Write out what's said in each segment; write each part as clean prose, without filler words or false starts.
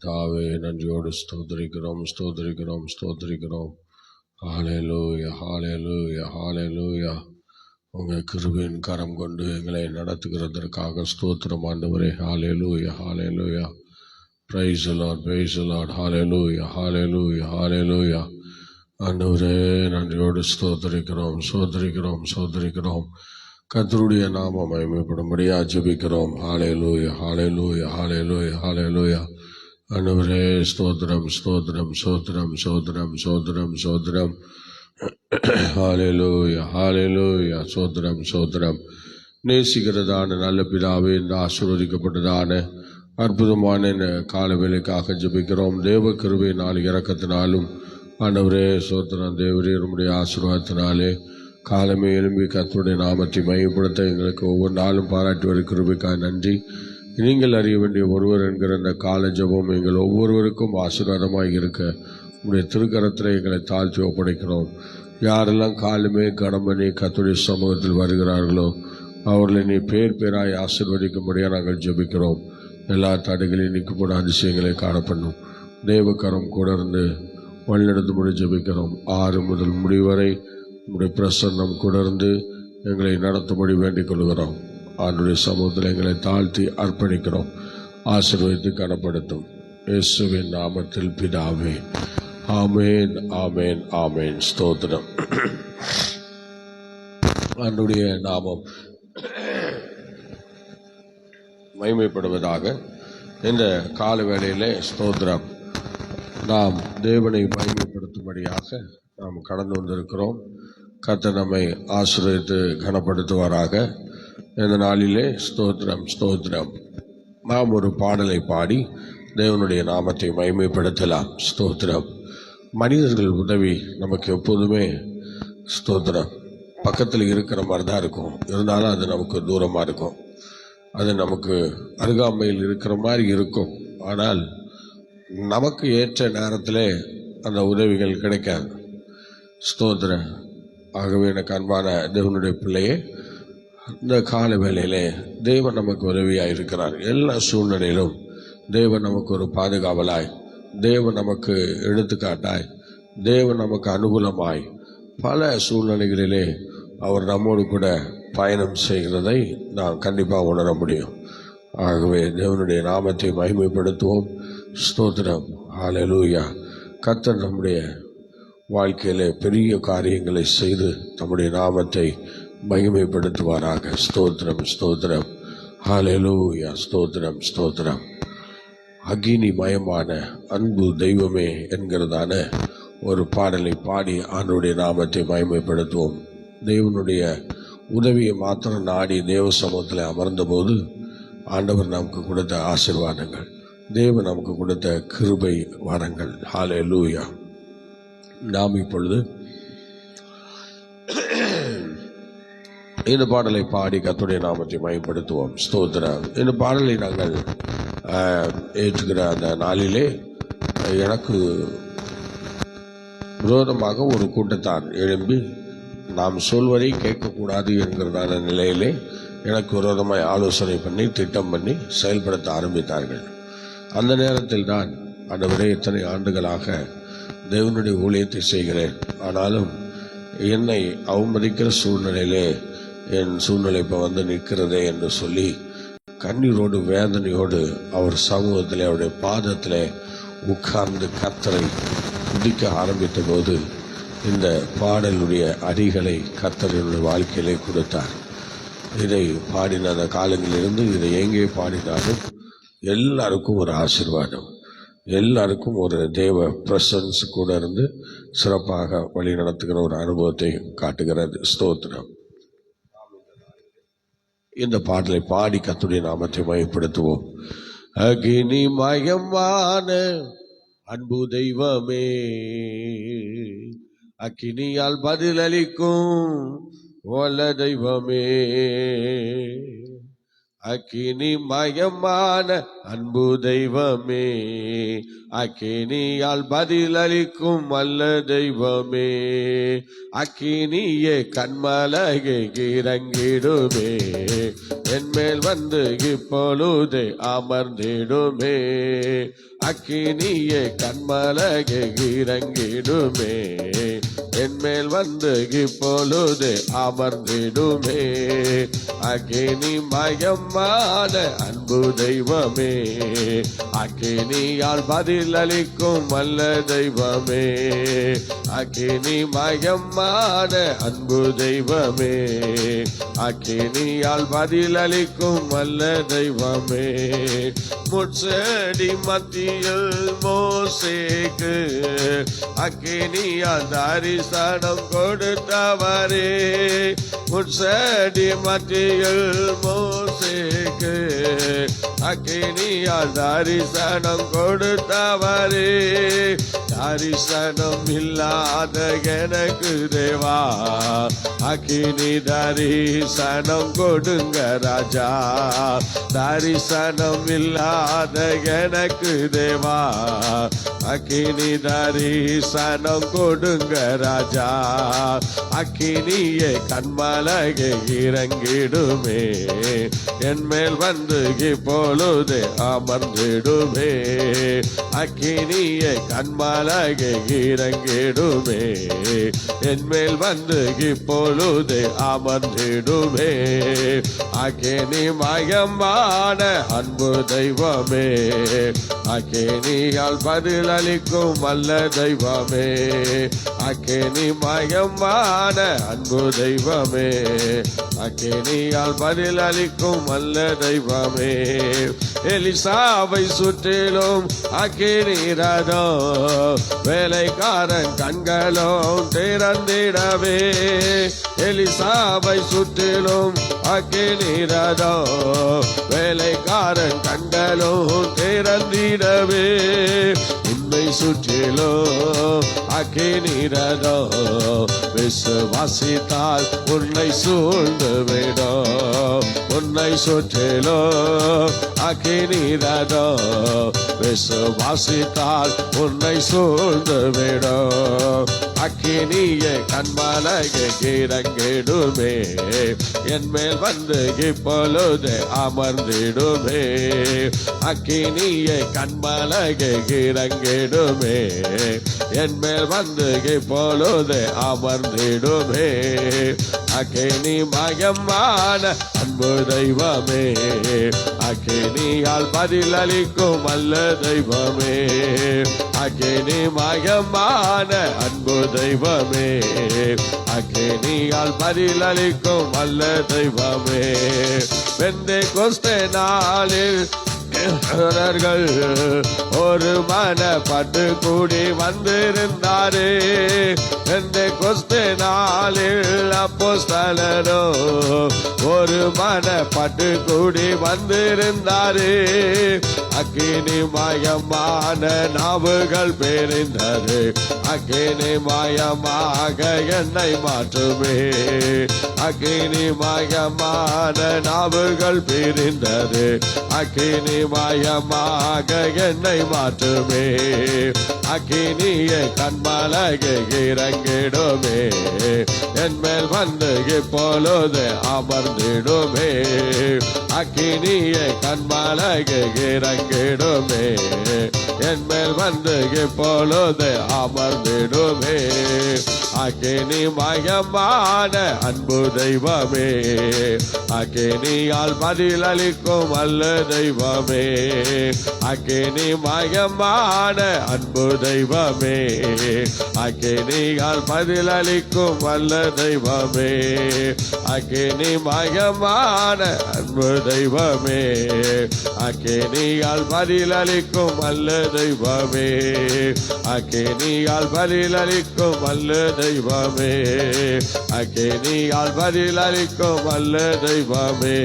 தாவே நன்றியோடு ஸ்தோத்திரிக்கிறோம் ஸ்தோத்திரிக்கிறோம் ஸ்தோத்திரிக்கிறோம். ஹல்லேலூயா ஹல்லேலூயா ஹல்லேலூயா. உங்கள் கிருபையின் கரம் கொண்டு எங்களை நடத்துகிறதற்காக ஸ்தோத்திரம் ஆண்டவரே. ஹல்லேலூயா ஹல்லேலூயா. Praise the Lord praise the Lord. ஹல்லேலூயா ஹல்லேலூயா ஹல்லேலூயா. ஆண்டவரே நன்றியோடு ஸ்தோத்திரிக்கிறோம் ஸ்தோத்திரிக்கிறோம் ஸ்தோத்திரிக்கிறோம். கர்த்தருடைய நாமம் மகிமைப்படும்படியா ஜெபிக்கிறோம். ஹல்லேலூயா ஹல்லேலூயா ஹல்லேலூயா ஹல்லேலூயா. ஆண்டவரே ஸ்தோத்திரம் ஸ்தோத்திரம் ஸ்தோத்திரம் ஸ்தோத்திரம் ஸ்தோத்திரம் ஸ்தோத்திரம். ஹல்லேலூயா ஹல்லேலூயா. ஸ்தோத்திரம் ஸ்தோத்திரம். நேசிக்கிறதான நல்ல பிதாவே, இந்த ஆசீர்வதிக்கப்பட்டதான அற்புதமான கால வேலைக்காக ஜெபிக்கிறோம். தேவ கிருபையினால் இரக்கத்தினாலும் ஆண்டவரே ஸ்தோத்திரம். தேவரே நம்முடைய ஆசீர்வாதத்தினாலே காலமே எழும்பி கர்த்தருடைய நாமத்தை மையப்படுத்த எங்களுக்கு ஒவ்வொரு நாளும் பாராட்டி வரும் கிருபைக்காக நன்றி. நீங்கள் அறிய வேண்டிய ஒருவர் என்கிற இந்த கால ஜெபம் எங்கள் ஒவ்வொருவருக்கும் ஆசீர்வாதமாக இருக்க உங்களுடைய திருக்கரத்தில் எங்களை தாழ்த்தி ஒப்படைக்கிறோம். யாரெல்லாம் காலமே கனம் பண்ணி கர்த்தருடைய சமூகத்தில் வருகிறார்களோ அவர்களை நீ பேர் பேராய் ஆசீர்வதிக்கும்படியாக நாங்கள் ஜெபிக்கிறோம். எல்லா தடைகளையும் நீக்கப்பட அதிசயங்களை காணப்பண்ணும். தேவக்கரம் கூட இருந்து வழிநடத்தும்படி ஜெபிக்கிறோம். 6 முதல் முடிவரை உங்களுடைய பிரசன்னம் கூட இருந்து எங்களை நடத்தும்படி வேண்டிக் கொள்கிறோம். ஆண்டுடைய சமூகத்தில் எங்களை தாழ்த்தி அர்ப்பணிக்கிறோம். ஆசீர்வதித்து கனப்படுத்தும் இயேசுவின் நாமத்தில் பிதாவே, ஆமேன் ஆமேன் ஆமேன். ஸ்தோத்திரம். ஆண்டுடைய நாமம் மகிமைப்படுவதாக. இந்த கால வேளையிலே ஸ்தோத்திரம், நாம் தேவனை மகிமைப்படுத்தும்படியாக நாம் கடந்து வந்திருக்கிறோம். கர்த்தர் நம்மை ஆசீர்வதித்து கனப்படுத்துவாராக. இந்த நாளிலே ஸ்தோத்திரம் ஸ்தோத்திரம். நாம் ஒரு பாடலை பாடி தேவனுடைய நாமத்தை மகிமைப்படுத்தலாம். ஸ்தோத்திரம். மனிதர்கள் உதவி நமக்கு எப்போதுமே ஸ்தோத்திரம் பக்கத்தில் இருக்கிற மாதிரி தான் இருக்கும். இருந்தாலும் அது நமக்கு தூரமாக இருக்கும். அது நமக்கு அருகாமையில் இருக்கிற மாதிரி இருக்கும். ஆனால் நமக்கு ஏற்ற நேரத்தில் அந்த உதவிகள் கிடைக்காது. ஸ்தோத்திரம். ஆகவே எனக்கு அன்பான தேவனுடைய பிள்ளையே, இந்த கால வேளையிலே தேவன் நமக்கு உதவியாக இருக்கிறார். எல்லா சூழ்நிலையிலும் தேவன் நமக்கு ஒரு பாதுகாவலாய், தேவன் நமக்கு எடுத்துக்காட்டாய், தேவன் நமக்கு அனுகூலமாய் பல சூழ்நிலைகளிலே அவர் நம்மோடு கூட பயணம் செய்கிறதை நாம் கண்டிப்பாக உணர முடியும். ஆகவே தேவனுடைய நாமத்தை மகிமைப்படுத்துவோம். ஸ்தோத்திரம். ஹல்லேலூயா. கர்த்தர் நம்முடைய வாழ்க்கையிலே பெரிய காரியங்களை செய்து நம்முடைய நாமத்தை மகிமைப்படுத்துவாராக. ஸ்தோத்திரம் ஸ்தோத்திரம். ஹல்லேலூயா. ஸ்தோத்திரம் ஸ்தோத்திரம். அக்கினி மயமான அன்பு தெய்வமே என்கிறதான ஒரு பாடலை பாடி ஆண்டவருடைய நாமத்தை மகிமைப்படுத்துவோம். தேவனுடைய உதவியை மாத்திரம் நாடி தேவ சமூகத்தில் அமர்ந்தபோது ஆண்டவர் நமக்கு கொடுத்த ஆசீர்வாதங்கள், தேவன் நமக்கு கொடுத்த கிருபை வரங்கள். ஹல்லேலூயா. நாம் இப்பொழுது இந்த பாடலை பாடி கர்த்தருடைய நாமத்தை மகிமைப்படுத்துவோம். ஸ்தோத்திரம். இந்த பாடலை நாங்கள் ஏற்றுக்கிற அந்த நாளிலே எனக்கு விரோதமாக ஒரு கூட்டத்தார் எழும்பி நாம் சொல்வதை கேட்கக்கூடாது என்கிறதான நிலையிலே எனக்கு விரோதமாய் ஆலோசனை பண்ணி திட்டம் பண்ணி செயல்படுத்த ஆரம்பித்தார்கள். அந்த நேரத்தில் தான் ஆண்டவரே, இத்தனை ஆண்டுகளாக தேவனுடைய ஊழியத்தை செய்கிறேன், ஆனாலும் என்னை அவமதிக்கிற சூழ்நிலையிலே என் சூழ்நிலை இப்போ வந்து நிற்கிறதே என்று சொல்லி கண்ணீரோடு வேதனையோடு அவர் சமூகத்தில் அவருடைய பாதத்தில் உட்கார்ந்து கர்த்தரை துதிக்க ஆரம்பித்த போது இந்த பாடலுடைய அடிகளை கர்த்தர் என்னுடைய வாழ்க்கையிலே கொடுத்தார். இதை பாடின அந்த காலங்களிலிருந்து இதை எங்கே பாடினாலும் எல்லாருக்கும் ஒரு ஆசீர்வாதம், எல்லாருக்கும் ஒரு தேவ பிரசன்ஸ் கூட இருந்து சிறப்பாக வழி நடத்துகிற ஒரு அனுபவத்தை காட்டுகிறது. ஸ்தோத்திரம். இந்த பாடலை பாடி கர்த்தருடைய நாமத்தை மகிமைப்படுத்துவோம். அக்கினி மயமான அன்பு தெய்வமே, அக்கினியால் பதிலளிக்கும் வல்ல தெய்வமே, அக்கினி மயமான அன்பு தெய்வமே, அக்கினியால் பதிலளிக்கும் வல்ல தெய்வமே, அக்கினியே கண்மலையே இறங்கிடுமே, என்மேல் வந்து இப்பொழுது அமர்ந்திடுமே, அக்கினியே கண்மலகை இறங்கிடுமே, என்மேல் வந்து இப்பொழுது அமர்ந்திடுமே. அக்கினி மயமான அன்பு தெய்வமே, அக்கினியால் பதிலளிக்கும் வல்ல தெய்வமே. அக்கினி மயமான அன்பு தெய்வமே, அக்கினியால் பதிலளிக்கும் வல்ல தெய்வமே. முட்செடி மத்தியில் மோசேக்கு அக்கினியால் தரிசனம் கொடுத்தவரே. முட்செடி மத்தியில் மோசேக்கு அக்கினியால் தரிசனம் கொடுத்தவரே. தரிசனம் இல்லாத எனக்கு தேவா, அக்கினி தரிசனம் கொடுங்க ராஜா. தரிசனம் இல்லாத எனக்கு தேவா, அக்கினி தரிசனம் கொடுங்க ராஜா. அக்கினியே கண்மலகை இறங்கிடுமே, என்மேல் வந்து இப்பொழுது அமர்ந்திடுமே. அக்கினியே கண்மலகை இறங்கிடுமே, என்மேல் வந்து இப்பொழுது அமர்ந்திடுமே. அக்கினி மயமான அன்பு தெய்வமே, அக்கினியால் பதிலளிக்கும் வல்ல தெய்வமே. அக்கினி மயமான அன்பு தெய்வமே, அக்கினியால் பதிலளிக்கும் வல்ல தெய்வமே. எலிசாவை சுற்றிலும் அக்கினி ரதம், வேலைக்காரன் கண்களும் திறந்திடவே. எலிசாவை சுற்றிலும் அக்கினி ரதம், வேலைக்காரன் கண்களும் திறந்திடவே. உன்னை சுற்றிலும் அக்கினி ரதம், விசுவாசித்தால் உன்னை சூழ்ந்து விடும். உன்னை சுற்றிலும் அக்கினி ரதம், விசுவாசித்தால் உன்னை சூழ்ந்து விடும். அக்கினியே கண்மலகை இறங்கிடுமே, என்மேல் வந்து இப்பொழுது அமர்ந்திடுமே. அக்கினியே கண்மலகை இறங்கிடுமே, என்மேல் வந்து இப்பொழுது அமர்ந்திடுமே. அக்கினி மயமான அன்பு தெய்வமே, அக்கினியால் பதிலளிக்கும் வல்ல தெய்வமே. அக்கினி மயமான அன்பு தெய்வமே, அக்கினியால் பதிலளிக்கும் வல்ல தெய்வமே. பெந்தெகோஸ்தே நாளில் ஒரு மனப்பட்டு கூடி வந்திருந்தாரே. பெந்தெகோஸ்தே நாளில் அப்போஸ்தலரோ ஒரு மனப்பட்டு கூடி வந்திருந்தாரே. அக்கினி மயமான நாவுகள் பெரிந்தது, அக்கினி மயமாக என்னை மாற்றுமே. அக்கினி மயமான நாவுகள் பிரிந்தது, அக்கினி மயமாக என்னை மாற்றுமே. அக்கினியே கண்மலகை இறங்கிடுமே, என்மேல் வந்து இப்பொழுது அமர்ந்திடுமே. அக்கினியே கண்மலகை இறங்கிடுமே, என்மேல் வந்து இப்பொழுது அமர்ந்திடுமே. அக்கினி மயமான அன்பு தெய்வமே, அக்கினியால் பதிலளிக்கும் வல்ல தெய்வமே. அக்கினி மயமான அன்பு தெய்வமே, அக்கினியால் பதிலளிக்கும் வல்ல தெய்வமே. அக்கினி மயமான அன்பு தெய்வமே, அக்கினியால் பதிலளிக்கும் வல்ல தெய்வமே. அக்கினியால் பதிலளிக்கும் வல்ல தெய்வமே, அக்கினியால் பதிலளிக்கும் வல்ல தெய்வமே.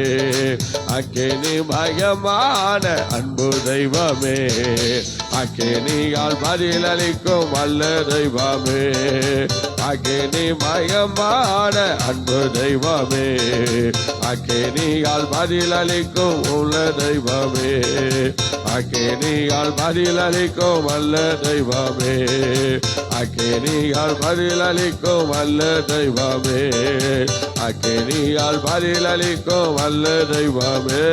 அக்கினி மயமான அன்பு தெய்வமே, அக்கினியால் பதிலளிக்கும் வல்ல தெய்வமே. அக்கினி மயமான அன்பு தெய்வமே, அக்கினியால் பதிலளிக்கும் உள்ள தெய்வமே. அக்கினியால் பதிலளிக்கும் வல்ல தெய்வமே, அக்கினியால் பதிலளிக்கும் வல்ல தெய்வமே. அக்கினியால் பதிலளிக்கும் வல்ல தெய்வமே,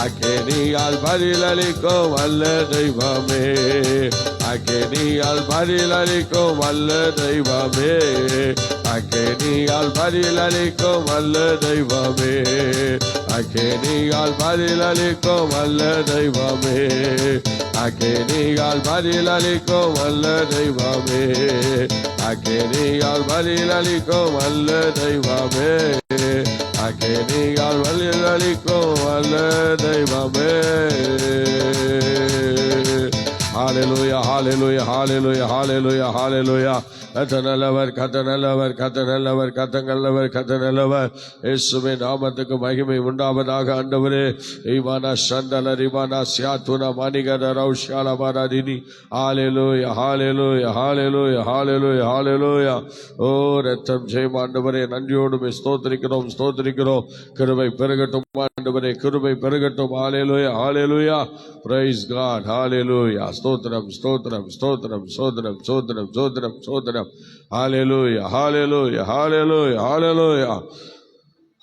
அக்கினியால் பதிலளிக்கும் வல்ல தெய்வமே. தெய்வமே, அக்கினியால் பதிலளிக்கும் வல்ல தெய்வமே, அக்கினியால் பதிலளிக்கும் வல்ல தெய்வமே, அக்கினியால் பதிலளிக்கும் வல்ல தெய்வமே, அக்கினியால் பதிலளிக்கும் வல்ல தெய்வமே, அக்கினியால் பதிலளிக்கும் வல்ல தெய்வமே, அக்கினியால் பதிலளிக்கும் வல்ல தெய்வமே. Hallelujah, hallelujah, hallelujah, hallelujah, hallelujah. கத்தனல்லவர், கத்தனல்லவர், கத்தனல்லவர், கத்தங்கல்லவர், கத்தனல்லவர். இயேசுவின் நாமத்துக்கு மகிமை உண்டாவதாக. ஆண்டவரே, ஈவானா சந்தல ரிவானா சியாத்துனா மணிகர ரௌஷால பாராதினி. ஹalleluya, hallelujah, hallelujah, hallelujah, hallelujah. ஓ ரத்தம் ஜெயம் ஆண்டவரே, நன்றியோடு ஸ்தோத்திரிக்கிறோம், ஸ்தோத்திரிக்கிறோம். கிருபை பெருகட்டும் ஆண்டவரே, கிருபை பெருகட்டும். ஹalleluya, hallelujah. Praise God, hallelujah. ஸ்தோத்திரம், ஸ்தோத்திரம், ஸ்தோத்திரம், ஸ்தோத்திரம், ஸ்தோத்திரம், ஸ்தோத்திரம், ஸ்தோத்திரம். Hallelujah, hallelujah, hallelujah, hallelujah.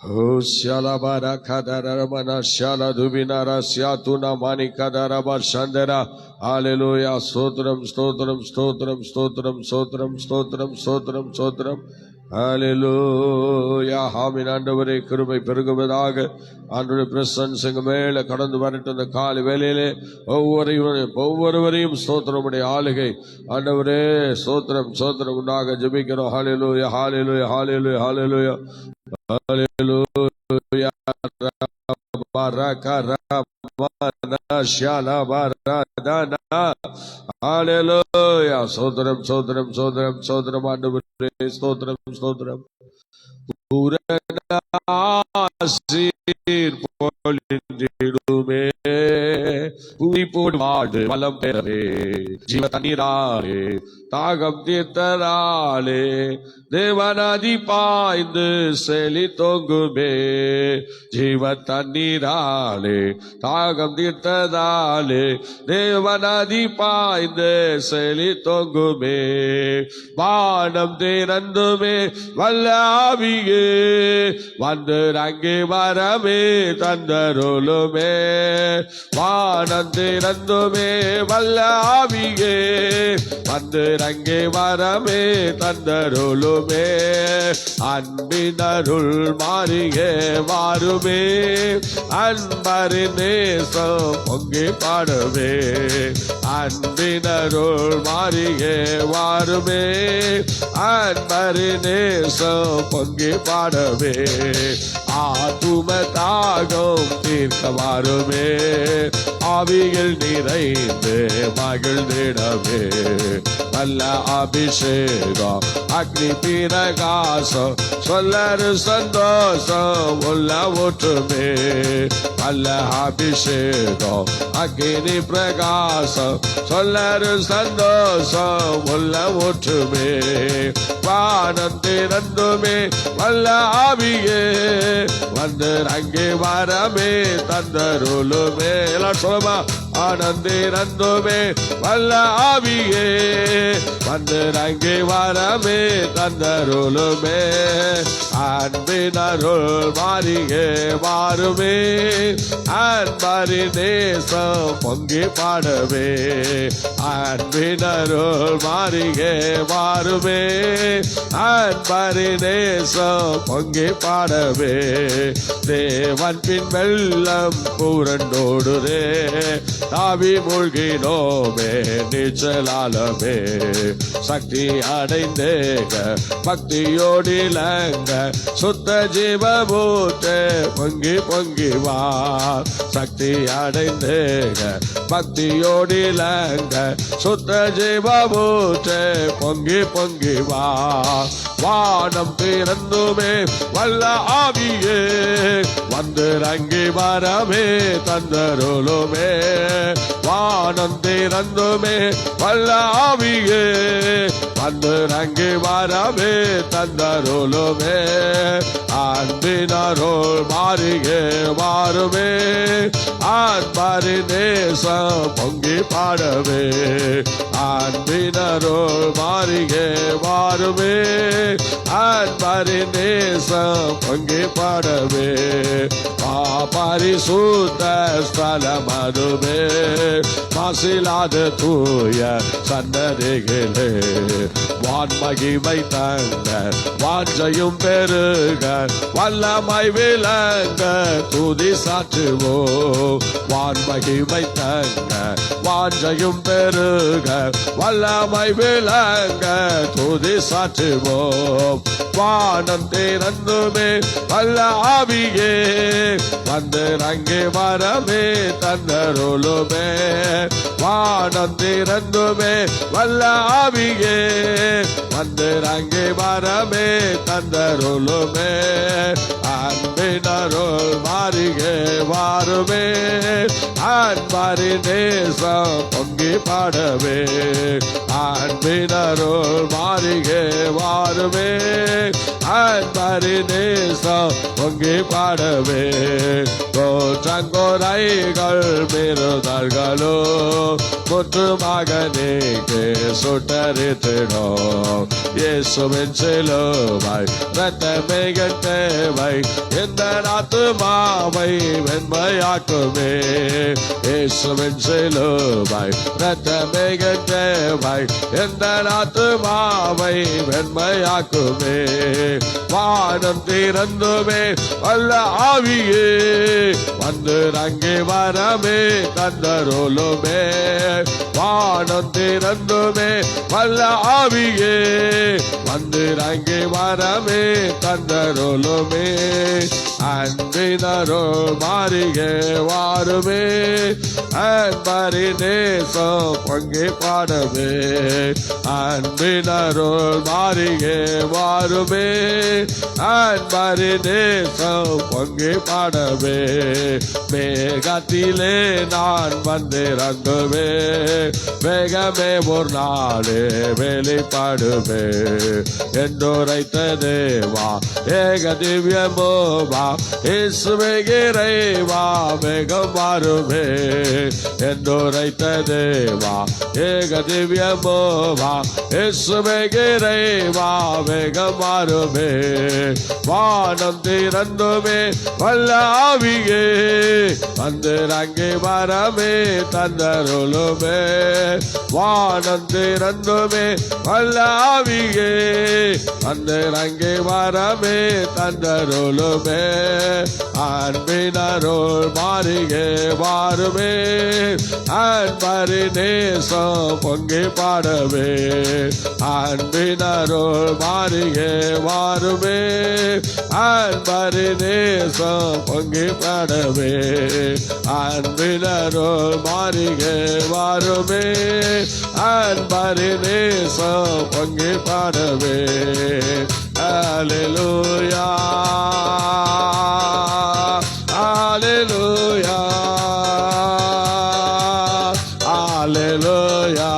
Oh shala barakadara mana shala dubinara syatuna manikadara barshandera. Hallelujah. Stotram, stotram, stotram, stotram, stotram, stotram, stotram, stotram. ஹalleluya. ஆமென். ஆண்டவரே, கிருபை பெருகுவதாக. ஆண்டவருடைய பிரசன்ஸ் எங்க மேல கடந்து வரட்டும். இந்த காலை வேளையிலே ஒவ்வொருவரையும் ஸ்தோத்திரமுடைய ஆளுகை ஆண்டவரே, ஸ்தோத்திரம், ஸ்தோத்திரம் உண்டாக ஜெபிக்கிறோம். ஹalleluya, ஹalleluya, ஹalleluya, ஹalleluya, ஹalleluya. ஹalleluya. ஸ்தோத்திரம், ஸ்தோத்திரம், ஸ்தோத்திரம், ஸ்தோத்திரம் ஆண்டவரே, ஸ்தோத்திரம், ஸ்தோத்திரம். பூரணாசீர் பொழிந்திடுமே, புவி போடு வலம் பெறவே, ஜீவ தண்ணீராலே தாகம் தீர்த்தராலே, தேவநதி பாய்ந்து செலி தொங்குமே, ஜீவ தண்ணீராலே தாகம் தீர்த்ததாலே, தேவநதி பாய்ந்து செலி தொங்குமே, வானம் திறந்துமே வல்ல ஆவியே, வந்து அங்கே வரமே தந்தருளுமே, வானம் திறந்துமே வல்ல ஆவியே, வந்து அங்கே வரமே தந்தருளுமே, அன்பினருள் மாறியே வாருமே, அன்பரின் நேசம் பொங்கி பாடுமே, அன்பினருள் மாறியே வாருமே, அன்பரின் நேசம் பொங்கி பாடவே, ஆத்தும தாகம் தீர்க்க வாருமே, ஆவியில் நிறைந்து மகிழ்ந்திடவே, வல்ல அபிஷேகம் அக்னி பிரகாசம் சொல்லரு சந்தோஷம் உள்ள ஊற்றுமே, வல்ல அபிஷேகம் அக்னி பிரகாசம் சொல்லரு சந்தோஷம் உள்ள ஊற்றுமே, வானம் திறந்துமே வல்ல ஆவியே, வந்து அங்கே வரமே தந்தருளுமே. எல்லாம் சொல்லுமா, ஆனந்திரந்துமே வல்ல ஆவியே, வந்து அங்கே வரமே தந்தருளுமே, அன்பினருள் மாறியே வாருமே, அன்பரி நேசம் பொங்கி பாடவே, அன்பினருள் மாறியே வாருமே, அன்பரி நேசம் பொங்கி பாடவே, தேவன் பின் வெள்ளம் புரண்டோடுதே, தாவி மூழ்கினோமே நீச்சலாலமே, சக்தி அடைந்தேக பக்தியோடிலங்க, சுத்த ஜீவபூத்தே பொங்கி பொங்கி வா, சக்தி அடைந்தேக பக்தியோடிலங்க, சுத்த ஜீவபூத்தே பொங்கி பொங்கி வா, வானம் திறந்துமே வல்ல ஆவியே, வந்து அங்கி வரமே தந்தருளுமே, வானம் திறந்துமே வல்ல ஆவியே, வந்து அங்கி வரமே தந்தருளுமே, அன்பினருள் மாறியே வாருமே, அன்பரி நேசம் பொங்கி பாடவே, அன்பினருள் மாறியே வாருமே, அன்பரி நேசம் பொங்கி பாடவே, பரிசுத்த ஸ்தலமதுவே, மாசிலாத தூய சன்னதிகளே வான்மகிமை தங்க வாஞ்சையும் பெருக வல்லமை விளங்க துதி சாற்றுவோம். வான்மகிமை தங்க வாஞ்சையும் பெருக வல்லமை விளங்க துதி சாற்றுவோம். வானம் திறந்துமே வல்ல ஆவியே வந்து அங்கே வரமே தந்தருளுமே. வானம் திறந்துமே வல்ல ஆவியே வந்து அங்கே வரமே தந்தருளுமே. அன்பினருள் மாறிகே வாருமே அன்பரி நேசம் பொங்கி பாடவே. அன்பினருள் மாறிகே வாருமே அன்பரி நேசம் பொங்கி பாடவே. கோற்றங்கோரைகள் மீறுதல்களோ முற்றுமாக நீக்கே சுட்டரித்திடும். இயேசுவின் சிலுவை இரத்தமே என் தேவை இந்த ஆத்துமாவை வெண்மையாக்குமே. இயேசுவின் சிலுவை இரத்தமே என் தேவை இந்த ஆத்துமாவை வெண்மையாக்குமே. வானம் திறந்துமே வல்ல ஆவியே வந்து அங்கே வரமே தந்தருளுமே. வானம் திறந்துமே வல்ல ஆவியே வந்து அங்கே வரமே தந்தருளுமே. அன்பினருள் மாறிகே வாருமே அன்பரி நேசம் பொங்கி பாடவே. அன்பினருள் மாறிகே வாருமே அன்பரி நேசம் பொங்கி பாடவே. மேகத்திலே நான் வந்திறங்குவே வேகமே ஒரு நாளே வெளிப்படுவே. என்றுரைத்த தேவா ஏக திவ்யமோவா இயேசுவே இறைவா வேகம் வாருமே. என்றுரைத்த தேவா ஏக திவ்யமோவா இயேசுவே இறைவா வேகம் வாருமே. வானம் திறந்துமே வல்ல ஆவியே வந்து அங்கே வரமே தந்தருளுமே. வானம் திறந்துமே வல்ல ஆவியே வந்து அங்கே வரமே தந்தருளுமே. அன்பினருள் மாறிகே வாருமே அன்பரி நேசம் பொங்கி பாடவே. அன்பினருள் மாறிகே வாருமே அன்பரி நேசம் பொங்கி பாடவே. அன்பினருள் மாறிகே வாருமே அன்பரி நேசம் பொங்கி பாடவே. அல்லேலூயா அல்லேலூயா அல்லேலூயா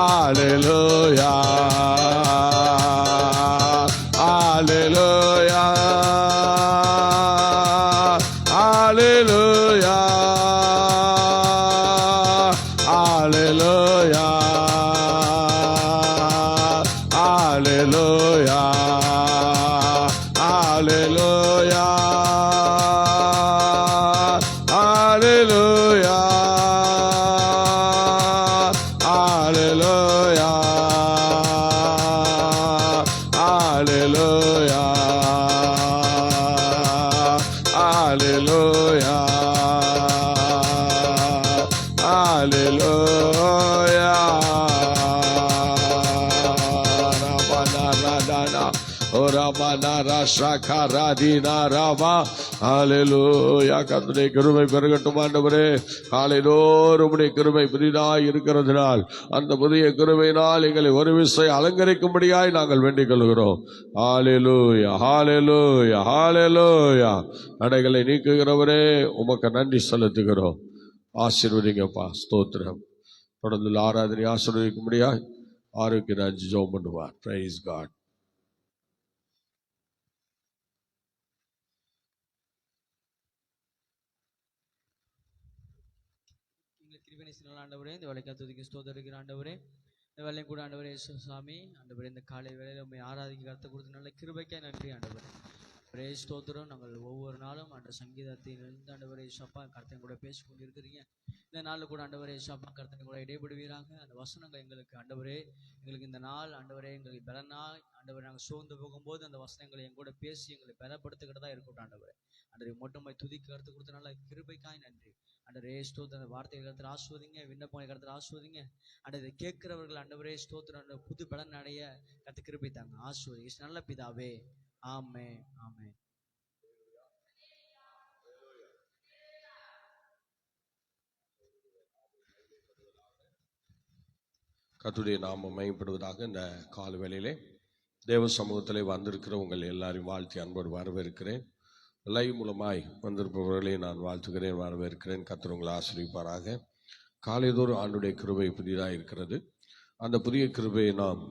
அல்லேலூயா அல்லேலூயா அல்லேலூயா அல்லேலூயா அல்லேலூயா அல்லேலூயா அல்லேலூயா அல்லேலூயா அல்லேலூயா அல்லேலூயா அல்லேலூயா. கர்த்தருடைய கிருபை பெருகட்டும் ஆண்டவரே. காலைதோறும் உம்முடைய கிருபை புதிதாய் இருக்கிறதுனால் அந்த புதிய கிருபையினால் எங்களை ஒரு விசை அலங்கரிக்கும்படியாய் நாங்கள் வேண்டிக் கொள்கிறோம். ஹல்லேலூயா ஹல்லேலூயா ஹல்லேலூயா. தடைகளை நீக்குகிறவரே உமக்கு நன்றி செலுத்துகிறோம். ஆசீர்வதிங்கப்பா. ஸ்தோத்திரம். தொடர்ந்து ஆராதனை ஆசீர்வதிக்கும்படியாய் ஆரோக்கிய ராஜ் ஜெபம் பண்ணுவார். Praise God. ஆண்டவரே இந்த வேலைக்கு ஸ்தோத்திரிக்கிற ஆண்டவரே இந்த வேலையும் கூட ஆண்டவரே இயேசு சாமி ஆண்டவரே இந்த காலை வேளையில உம்மை ஆராதிக்க கருத்தை கொடுத்து நல்ல கிருபைக்காய் நன்றி ஆண்டவரே. ஒரே ஸ்தோத்திரம். நாங்கள் ஒவ்வொரு நாளும் சங்கீதத்தில் இருந்து ஆண்டவரே சப்பா கர்த்தன் கூட பேசிக் கொண்டிருக்கிறீங்க. இந்த நாளில் கூட ஆண்டவரே சப்பா கர்த்தன் கூட இடைபடுவீராங்க. அந்த வசனங்கள் எங்களுக்கு ஆண்டவரே, எங்களுக்கு இந்த நாள் ஆண்டவரே எங்களுக்கு பலனாய் ஆண்டவரே நாங்கள் சோர்ந்து போகும்போது அந்த வசனங்களை எங்க கூட பேசி எங்களை பலப்படுத்துகிறதா இருக்கட்டும் ஆண்டவரே. ஆண்டவரே மட்டுமாய் துதிக்கு கருத்து கொடுத்த நல்ல கிருபைக்காய் நன்றி ஆண்டவரே. ஸ்தோத்திர வார்த்தைகள் கருத்து ஆசுவதிங்க, விண்ணப்பங்களை கருத்து ஆசுவதிங்க. ஆண்டவரை கேட்கிறவர்கள் ஆண்டவரே ஸ்தோத்திர புது பலன் அடைய கருத்து கிருபை தாங்க. ஆசுவதி நல்ல பிதாவே. ஆமே ஆமே. கர்த்தருடைய நாமம் மகிமைப்படுவதாக. இந்த கால வேளையிலே தேவ சமூகத்திலே வந்திருக்கிற உங்கள் எல்லாரையும் வாழ்த்தி அன்போடு வரவேற்கிறேன். லைவ் மூலமாய் வந்திருப்பவர்களை நான் வாழ்த்துகிறேன், வரவேற்கிறேன். கர்த்தர் உங்களை ஆசீர்வதிப்பாராக. காலைதோறும் ஆண்டுடைய கிருபை புதிதாக இருக்கிறது. அந்த புதிய கிருபையை நாம்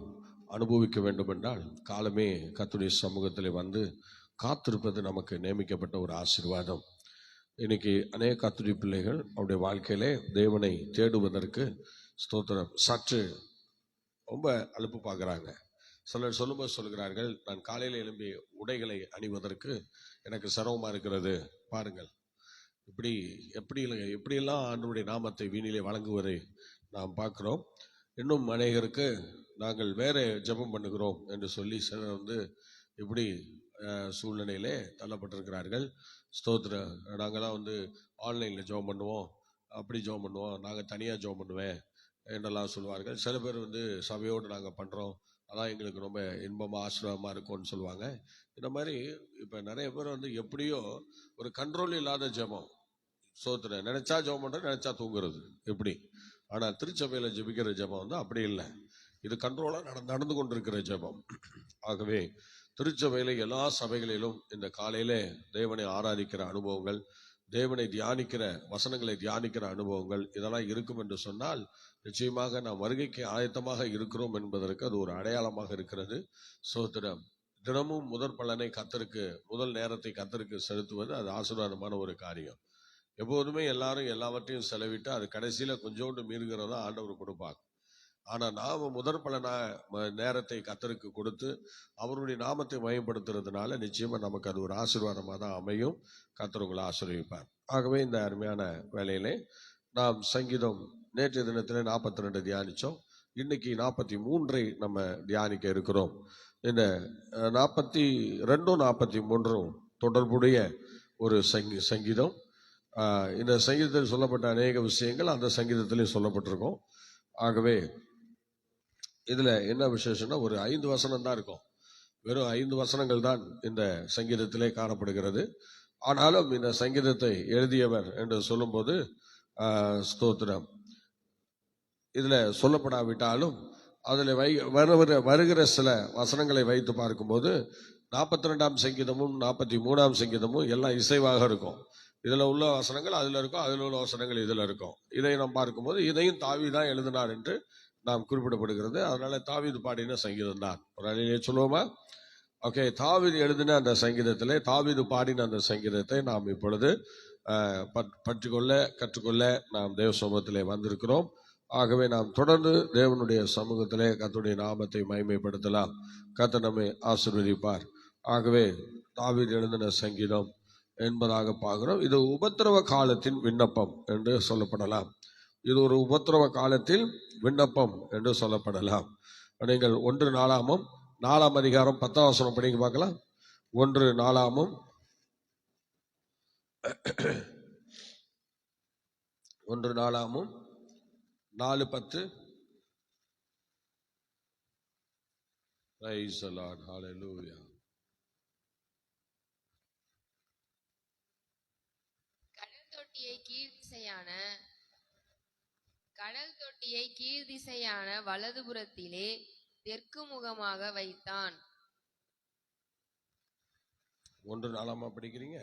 அனுபவிக்க வேண்டும் என்றால் காலமே கர்த்தருடைய சமூகத்திலே வந்து காத்திருப்பது நமக்கு நியமிக்கப்பட்ட ஒரு ஆசீர்வாதம். இன்னைக்கு அநேக கர்த்தருடைய பிள்ளைகள் அவருடைய வாழ்க்கையிலே தேவனை தேடுவதற்கு ஸ்தோத்திரம் சற்று ரொம்ப அலுப்பு பார்க்குறாங்க. சிலர் சொல்லும்போது சொல்கிறார்கள், நான் காலையில் எழும்பி உடைகளை அணிவதற்கு எனக்கு சிரமமாக இருக்கிறது. பாருங்கள், எப்படியெல்லாம் ஆண்டவருடைய நாமத்தை வீணிலே வழங்குவதை நாம் பார்க்குறோம். இன்னும் அநேகருக்கு நாங்கள் வேற ஜெபம் பண்ணுகிறோம் என்று சொல்லி சிலர் வந்து இப்படி சூழ்நிலையிலே தள்ளப்பட்டிருக்கிறார்கள். ஸ்தோத்திர, நாங்கள்லாம் வந்து ஆன்லைனில் ஜெபம் பண்ணுவோம், அப்படி ஜெபம் பண்ணுவோம், நாங்கள் தனியாக ஜெபம் பண்ணுவேன் என்றெல்லாம் சொல்லுவார்கள். சில பேர் வந்து சபையோடு நாங்கள் பண்ணுறோம், அதான் எங்களுக்கு ரொம்ப இன்பமாக ஆசீர்வாதமாக இருக்கும்னு சொல்லுவாங்க. இந்த மாதிரி இப்போ நிறைய பேர் வந்து எப்படியோ ஒரு கண்ட்ரோல் இல்லாத ஜெபம். ஸ்தோத்திர, நினைச்சா ஜெபம் பண்ணுறது, நினைச்சா தூங்குறது எப்படி. ஆனால் திருச்சபையில் ஜெபிக்கிற ஜெபம் வந்து அப்படி இல்லை. இது கண்ட்ரோலாக நடந்து கொண்டிருக்கிற ஜெபம். ஆகவே திருச்சபையில் எல்லா சபைகளிலும் இந்த காலையிலே தேவனை ஆராதிக்கிற அனுபவங்கள், தேவனை தியானிக்கிற வசனங்களை தியானிக்கிற அனுபவங்கள் இதெல்லாம் இருக்கும் என்று சொன்னால் நிச்சயமாக நாம் வருகைக்கு ஆயத்தமாக இருக்கிறோம் என்பதற்கு அது ஒரு அடையாளமாக இருக்கிறது. ஸ்தோத்திரம். தினமும் முதற் பலனை கர்த்தருக்கு, முதல் நேரத்தை கர்த்தருக்கு செலுத்துவது அது ஆசீர்வாதமான ஒரு காரியம். எப்போதுமே எல்லாரும் எல்லாவற்றையும் செலவிட்டு அது கடைசியில் கொஞ்சோண்டு மீறுகிறதா ஆண்டவர் கொடுப்பாங்க. ஆனால் நாம் முதற் பலனா நேரத்தை கர்த்தருக்கு கொடுத்து அவருடைய நாமத்தை மயப்படுத்துறதுனால நிச்சயமா நமக்கு அது ஒரு ஆசீர்வாதமாக தான் அமையும். கர்த்தர் உங்களை ஆசீர்வதிப்பார். ஆகவே இந்த அருமையான வேலையிலே நாம் சங்கீதம் நேற்றைய தினத்தில் 42 தியானித்தோம். இன்னைக்கு 43 நம்ம தியானிக்க இருக்கிறோம். இந்த 42 43 தொடர்புடைய ஒரு சங்கீதம். இந்த சங்கீதத்தில் சொல்லப்பட்ட அநேக விஷயங்கள் அந்த சங்கீதத்திலையும் சொல்லப்பட்டிருக்கும். ஆகவே இதுல என்ன விசேஷம்னா ஒரு 5 வசனம் தான் இருக்கும். வெறும் 5 வசனங்கள் தான் இந்த சங்கீதத்திலே காணப்படுகிறது. ஆனாலும் இந்த சங்கீதத்தை எழுதியவர் என்று சொல்லும்போது ஸ்தோத்திரம், இதுல சொல்லப்படாவிட்டாலும் அதில் வருகிற சில வசனங்களை வைத்து பார்க்கும்போது 42ஆம் சங்கீதமும் 43ஆம் சங்கீதமும் எல்லாம் இசைவாக இருக்கும். இதுல உள்ள வசனங்கள் அதுல இருக்கும், அதுல உள்ள வசனங்கள் இதுல இருக்கும். இதை நாம் பார்க்கும்போது இதையும் தாவீதான் எழுதினார் என்று நாம் குறிப்பிடப்படுகிறது. அதனால தாவீது பாடின சங்கீதம் தான். ஒரு அழிலே சொல்லுவோமா? ஓகே, தாவீது எழுதின அந்த சங்கீதத்திலே தாவீது பாடின அந்த சங்கீதத்தை நாம் இப்பொழுது கற்றுக்கொள்ள நாம் தேவ சமூகத்திலே வந்திருக்கிறோம். ஆகவே நாம் தொடர்ந்து தேவனுடைய சமூகத்திலே கர்த்தருடைய நாமத்தை மகிமைப்படுத்தலாம். கர்த்தர் நம்மை ஆசீர்வதிப்பார். ஆகவே தாவீது எழுதின சங்கீதம் என்பதாக பார்க்கிறோம். இது உபத்திரவ காலத்தின் விண்ணப்பம் என்று சொல்லப்படலாம். இது ஒரு உபத்திரவ காலத்தில் விண்ணப்பம் என்று சொல்லப்படலாம். நீங்கள் 1 நாளாகமம் 4ஆம் அதிகாரம் 10ஆம் வசனம் படிங்க பார்க்கலாம். 1 நாளாகமம் 4:10. Praise the Lord. Hallelujah. கடல் தொட்டியை கீழ் திசையான வலதுபுறத்திலே தெற்கு முகமாக வைத்தான். 1 நாளாகமா படிக்கிறீங்க?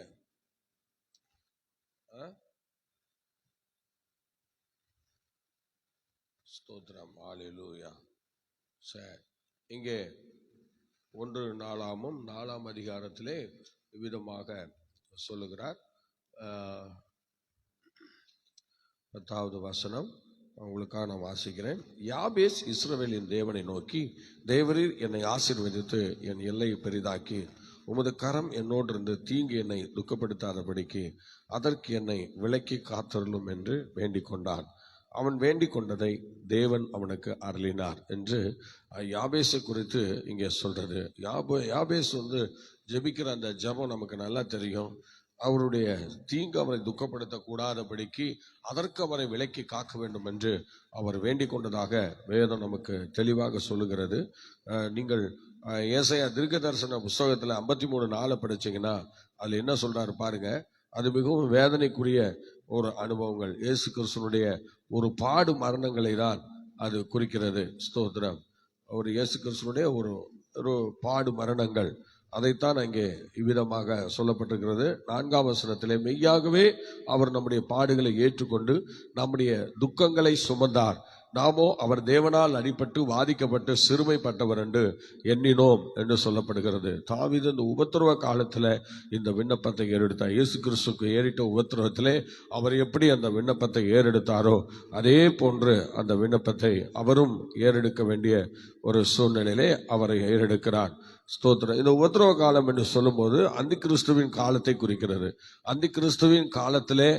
ஸ்தோத்திரம். ஹல்லேலூயா. சரி, இங்கே 1 நாளாகமம் 4ஆம் அதிகாரத்திலே விதமாக சொல்லுகிறார். 10வது வசனம் உங்களுக்காக நான் வாசிக்கிறேன். யாபேஸ் இஸ்ரவேலின் தேவனை நோக்கி, தேவரீர் என்னை ஆசீர்வதித்து என் எல்லையை பெரிதாக்கி உமது கரம் என்னோடு இருந்து தீங்கு என்னை துக்கப்படுத்தாதபடிக்கு அதற்கு என்னை விலக்கி காத்தருளும் என்று வேண்டிக் கொண்டான். அவன் வேண்டிக் கொண்டதை தேவன் அவனுக்கு அருளினார் என்று யாபேசை குறித்து இங்கே சொல்றது. யாபேஸ் ஜெபிக்கிற அந்த ஜெபம் நமக்கு நல்லா தெரியும். அவருடைய தீங்கு அவரை துக்கப்படுத்த கூடாதபடிக்கு அதற்கு அவரை விலக்கி காக்க வேண்டும் என்று அவர் வேண்டிக் கொண்டதாக வேதம் நமக்கு தெளிவாக சொல்லுகிறது. நீங்கள் ஏசாயா தீர்க்க தரிசன புஸ்தகத்துல 53:4 படிச்சீங்கன்னா அதுல என்ன சொல்றாரு பாருங்க. அது மிகவும் வேதனைக்குரிய ஒரு அனுபவங்கள். இயேசு கிறிஸ்துவனுடைய ஒரு பாடு மரணங்களை தான் அது குறிக்கிறது. ஸ்தோத்திரம். ஒரு இயேசு கிறிஸ்துவனுடைய ஒரு பாடு மரணங்கள், அதைத்தான் அங்கே இவ்விதமாக சொல்லப்பட்டிருக்கிறது. 4ஆம் வசனத்திலே மெய்யாகவே அவர் நம்முடைய பாடுகளை ஏற்றுக்கொண்டு நம்முடைய துக்கங்களை சுமந்தார், நாமோ அவர் தேவனால் அடிபட்டு வாதிக்கப்பட்டு சிறுமைப்பட்டவர் என்று எண்ணினோம் என்று சொல்லப்படுகிறது. தாவீது இந்த உபத்திரவ காலத்துல இந்த விண்ணப்பத்தை ஏறெடுத்தார். இயேசு கிறிஸ்துக்கு ஏறிட்ட உபத்திரவத்திலே அவர் எப்படி அந்த விண்ணப்பத்தை ஏறெடுத்தாரோ அதே போன்று அந்த விண்ணப்பத்தை அவரும் ஏறெடுக்க வேண்டிய ஒரு சூழ்நிலையிலே அவரை ஏறெடுக்கிறார். ஸ்தோத்திரம். இந்த உபத்திரவ காலம் என்று சொல்லும்போது அந்தி கிறிஸ்துவின் காலத்தை குறிக்கிறது. அந்தி கிறிஸ்துவின் காலத்திலே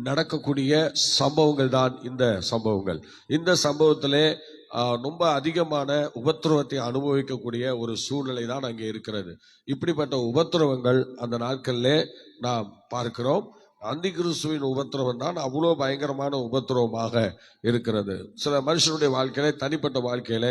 நடக்கக்கூடிய சம்பவங்கள் தான் இந்த சம்பவங்கள். இந்த சம்பவத்திலே ரொம்ப அதிகமான உபத்திரவத்தை அனுபவிக்கக்கூடிய ஒரு சூழ்நிலை தான் அங்கே இருக்கிறது. இப்படிப்பட்ட உபத்திரவங்கள் அந்த நாட்களிலே நாம் பார்க்கிறோம். அந்தி கிறிஸ்துவின் உபத்திரவம் தான் அவ்வளோ பயங்கரமான உபத்திரவமாக இருக்கிறது. சில மனுஷனுடைய வாழ்க்கையில, தனிப்பட்ட வாழ்க்கையில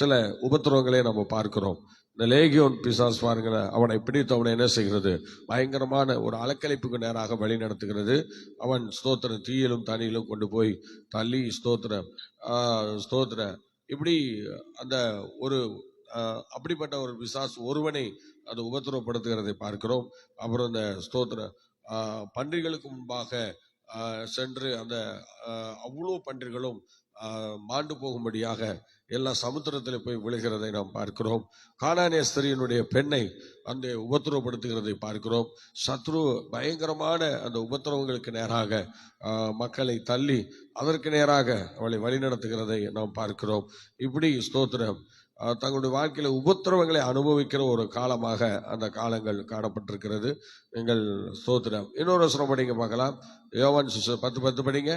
சில உபத்திரவங்களை நம்ம பார்க்கிறோம். இந்த லேகியோன் பிசாஸ் பாருங்க, அவனை பிடித்து அவனை என்ன செய்கிறது, பயங்கரமான ஒரு அலக்கழிப்புக்கு நேராக வழி நடத்துகிறது. அவன் ஸ்தோத்திர தீயிலும் தனியிலும் கொண்டு போய் தள்ளி ஸ்தோத்திர இப்படி அந்த ஒரு அப்படிப்பட்ட ஒரு பிசாஸ் ஒருவனை அது உபத்திரவப்படுத்துகிறதை பார்க்கிறோம். அப்புறம் இந்த ஸ்தோத்திர பன்றிகளுக்கு முன்பாக சென்று அந்த அவ்வளோ பன்றிகளும் மாண்டு போகும்படியாக எல்லா சமுத்திரத்தில் போய் விழுகிறதை நாம் பார்க்கிறோம். கானானிய ஸ்திரீயினுடைய பெண்ணை அந்த உபத்திரவப்படுத்துகிறதை பார்க்கிறோம். சத்ரு பயங்கரமான அந்த உபத்திரவங்களுக்கு நேராக மக்களை தள்ளி அதற்கு நேராக அவளை வழிநடத்துகிறதை நாம் பார்க்கிறோம். இப்படி ஸ்தோத்திரம் தங்களுடைய வாழ்க்கையில உபத்திரவங்களை அனுபவிக்கிற ஒரு காலமாக அந்த காலங்கள் காணப்பட்டிருக்கிறது. எங்கள் ஸ்தோத்திரம். இன்னொரு வசனம் படிங்க பார்க்கலாம். யோவான் சுவிசேஷம் 10:10 படிங்க.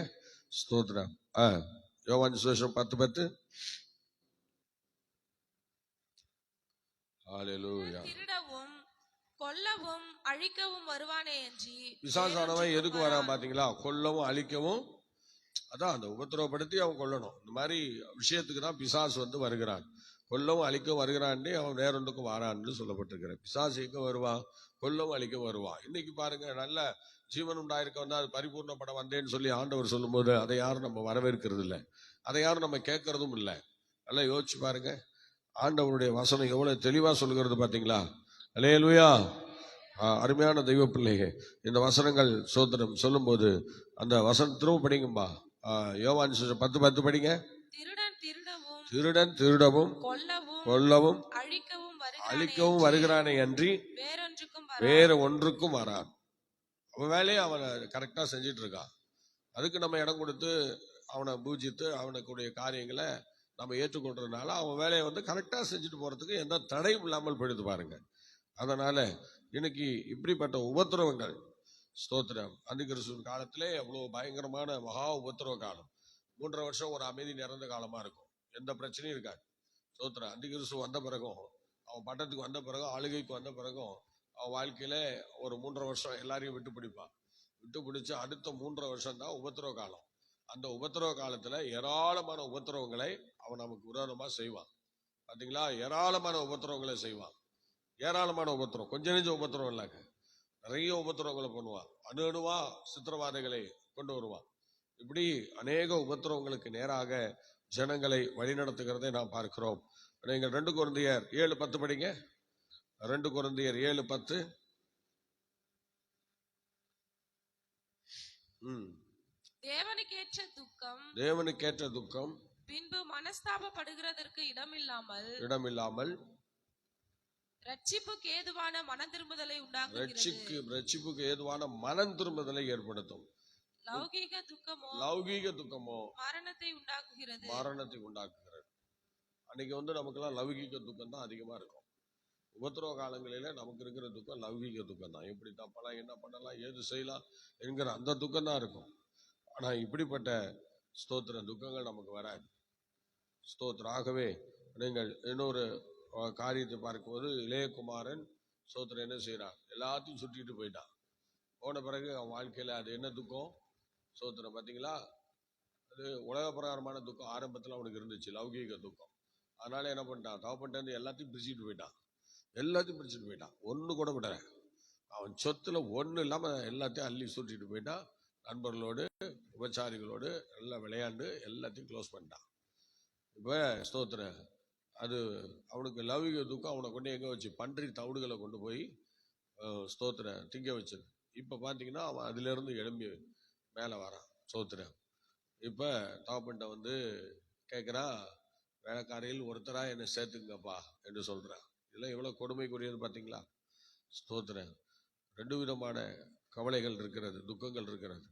ஸ்தோத்திரம். யோவான் சுவிசேஷம் 10:10. ஹல்லேலூயா. திருடவும் கொல்லவும் அழிக்கவும் வருவானே அன்றி. பிசாசானவன் எதுக்கு வரான் பாத்தீங்களா? கொல்லவும் அழிக்கவும். அதான் அந்த உபத்திரவப்படுத்தி அவன் கொல்லணும். இந்த மாதிரி விஷயத்துக்கு தான் பிசாசு வருகிறான். கொல்லவும் அழிக்கவும் வருகிறான், அவன் வேறொன்றுக்கும் வாரான்னு சொல்லப்பட்டிருக்கிற. பிசாசு எங்க வருவான்? கொல்லவும் அழிக்க வருவான். இன்னைக்கு பாருங்க, நல்ல ஜீவன் உண்டாயிருக்க அது பரிபூர்ணப்பட வந்தேன்னு சொல்லி ஆண்டவர் சொல்லும் போது அதை யாரும் நம்ம வரவேற்கிறது இல்லை, அதை யாரும் நம்ம கேட்கறதும் இல்லை. நல்லா யோசிச்சு பாருங்க, ஆண்டவருடைய வசனம் எவ்வளவு தெளிவா சொல்லுகிறது பாத்தீங்களா? அல்லேலூயா. அருமையான தெய்வ பிள்ளைங்க, இந்த வசனங்கள் சோதனம் சொல்லும் போது அந்த வசனம் திரும்ப படிக்கும்பா. யோவான் 10:10 படிங்க. திருடன் திருடவும் கொல்லவும் அழிக்கவும் வருகிறானே அன்றி வேற ஒன்றுக்கும் வரான். அவன் வேலையை அவனை கரெக்டா செஞ்சிட்டு இருக்கான். அதுக்கு நம்ம இடம் கொடுத்து அவனை பூஜித்து அவனுக்குடைய காரியங்களை நம்ம ஏற்றுக்கொள்றதுனால அவன் வேலையை கரெக்டா செஞ்சுட்டு போறதுக்கு எந்த தடையும் இல்லாமல் போயிடுது பாருங்க. அதனால இன்னைக்கு இப்படிப்பட்ட உபத்திரவங்கள், ஸ்தோத்திரம், அந்தி கிறிஸ்துவின் காலத்திலே அவ்வளவு பயங்கரமான மகா உபத்திரவ காலம். 3.5 வருஷம் ஒரு அமைதி நிறைந்த காலமா இருக்கும், எந்த பிரச்சனையும் இருக்காது. ஸ்தோத்திரம். அந்தி கிறிஸ்து வந்த பிறகும், அவன் பட்டத்துக்கு வந்த பிறகும், ஆளுகைக்கு வந்த பிறகும் அவன் வாழ்க்கையில ஒரு 3.5 வருஷம் எல்லாரையும் விட்டு பிடிப்பான். விட்டு பிடிச்சு அடுத்த 3.5 வருஷம் தான் உபத்திரவ காலம். அந்த உபத்திரவ காலத்துல ஏராளமான உபத்திரவங்களை அவன் நமக்கு விரோதமா செய்வான். பாத்தீங்களா? ஏராளமான உபத்திரவங்களை செய்வான். ஏராளமான உபத்திரம், கொஞ்சம் நெஞ்ச உபத்திரம் இல்லாங்க, நிறைய உபத்திரவங்களை பண்ணுவான். அணுவா சித்திரவாதைகளை கொண்டு வருவான். இப்படி அநேக உபத்திரவங்களுக்கு நேராக ஜனங்களை வழிநடத்துகிறதை நாம் பார்க்கிறோம். நீங்கள் 2 கொரிந்தியர் 7:10 படிங்க. 2 கொரிந்தியர் 7:10. தேவனுக்கேற்ற துக்கம் பின்பு மனஸ்தாபப்படுகிறதற்கு இடமில்லாமல் ரட்சிப்புக்கு ஏதுவான மனம் திரும்புதலை ஏற்படுத்தும். லௌகீக துக்கமோ மரணத்தை உண்டாக்குகிறது. அன்னைக்கு நமக்கெல்லாம் லௌகீக துக்கம் தான் அதிகமா இருக்கும். உபத்திரவ காலங்களில நமக்கு இருக்கிற துக்கம் லௌகீக துக்கம் தான். எப்படி தப்பலாம், என்ன பண்ணலாம், ஏது செய்யலாம் என்கிற அந்த துக்கம் தான் இருக்கும். ஆனா இப்படிப்பட்ட ஸ்தோத்திர துக்கங்கள் நமக்கு வராது. ஸ்தோத்திரம். ஆகவே நீங்கள் இன்னொரு காரியத்தை பார்க்கும்போது இளையகுமாரன் ஸ்தோத்திரம் என்ன செய்யறான், எல்லாத்தையும் சுட்டிட்டு போயிட்டான். போன பிறகு அவன் வாழ்க்கையில அது என்ன துக்கம், ஸ்தோத்திரம் பார்த்தீங்களா, அது உலக பிரகாரமான துக்கம் ஆரம்பத்தில் அவனுக்கு இருந்துச்சு, லௌகீக துக்கம். அதனால என்ன பண்ணிட்டான், தவப்பட்டு எல்லாத்தையும் பிரிச்சுட்டு போயிட்டான். ஒன்று கூட விடல. அவன் சொத்துல ஒன்று இல்லாம எல்லாத்தையும் அள்ளி சுட்டிட்டு போயிட்டான். நண்பர்களோடு உபச்சாரிகளோடு எல்லாம் விளையாண்டு எல்லாத்தையும் க்ளோஸ் பண்ணிட்டான். இப்ப ஸ்தோத்திரம், அது அவனுக்கு லௌகிக துக்கம் அவனை கொண்டு எங்க வச்சு பன்றி தவிடுகளை கொண்டு போய் ஸ்தோத்திரம் திங்க வச்சது. இப்ப பாத்தீங்கன்னா அவன் அதுல இருந்து எழும்பி மேல வரான். ஸ்தோத்திரம். இப்ப தவப்பன்ட்ட வந்து கேட்கிறான், வேலைக்காரையில் ஒருத்தரா என்னை சேர்த்துங்கப்பா என்று சொல்றான். இதெல்லாம் எவ்வளவு கொடுமைக்குரியது பாத்தீங்களா. ஸ்தோத்திரம். 2 விதமான கவலைகள் இருக்கிறது, துக்கங்கள் இருக்கிறது.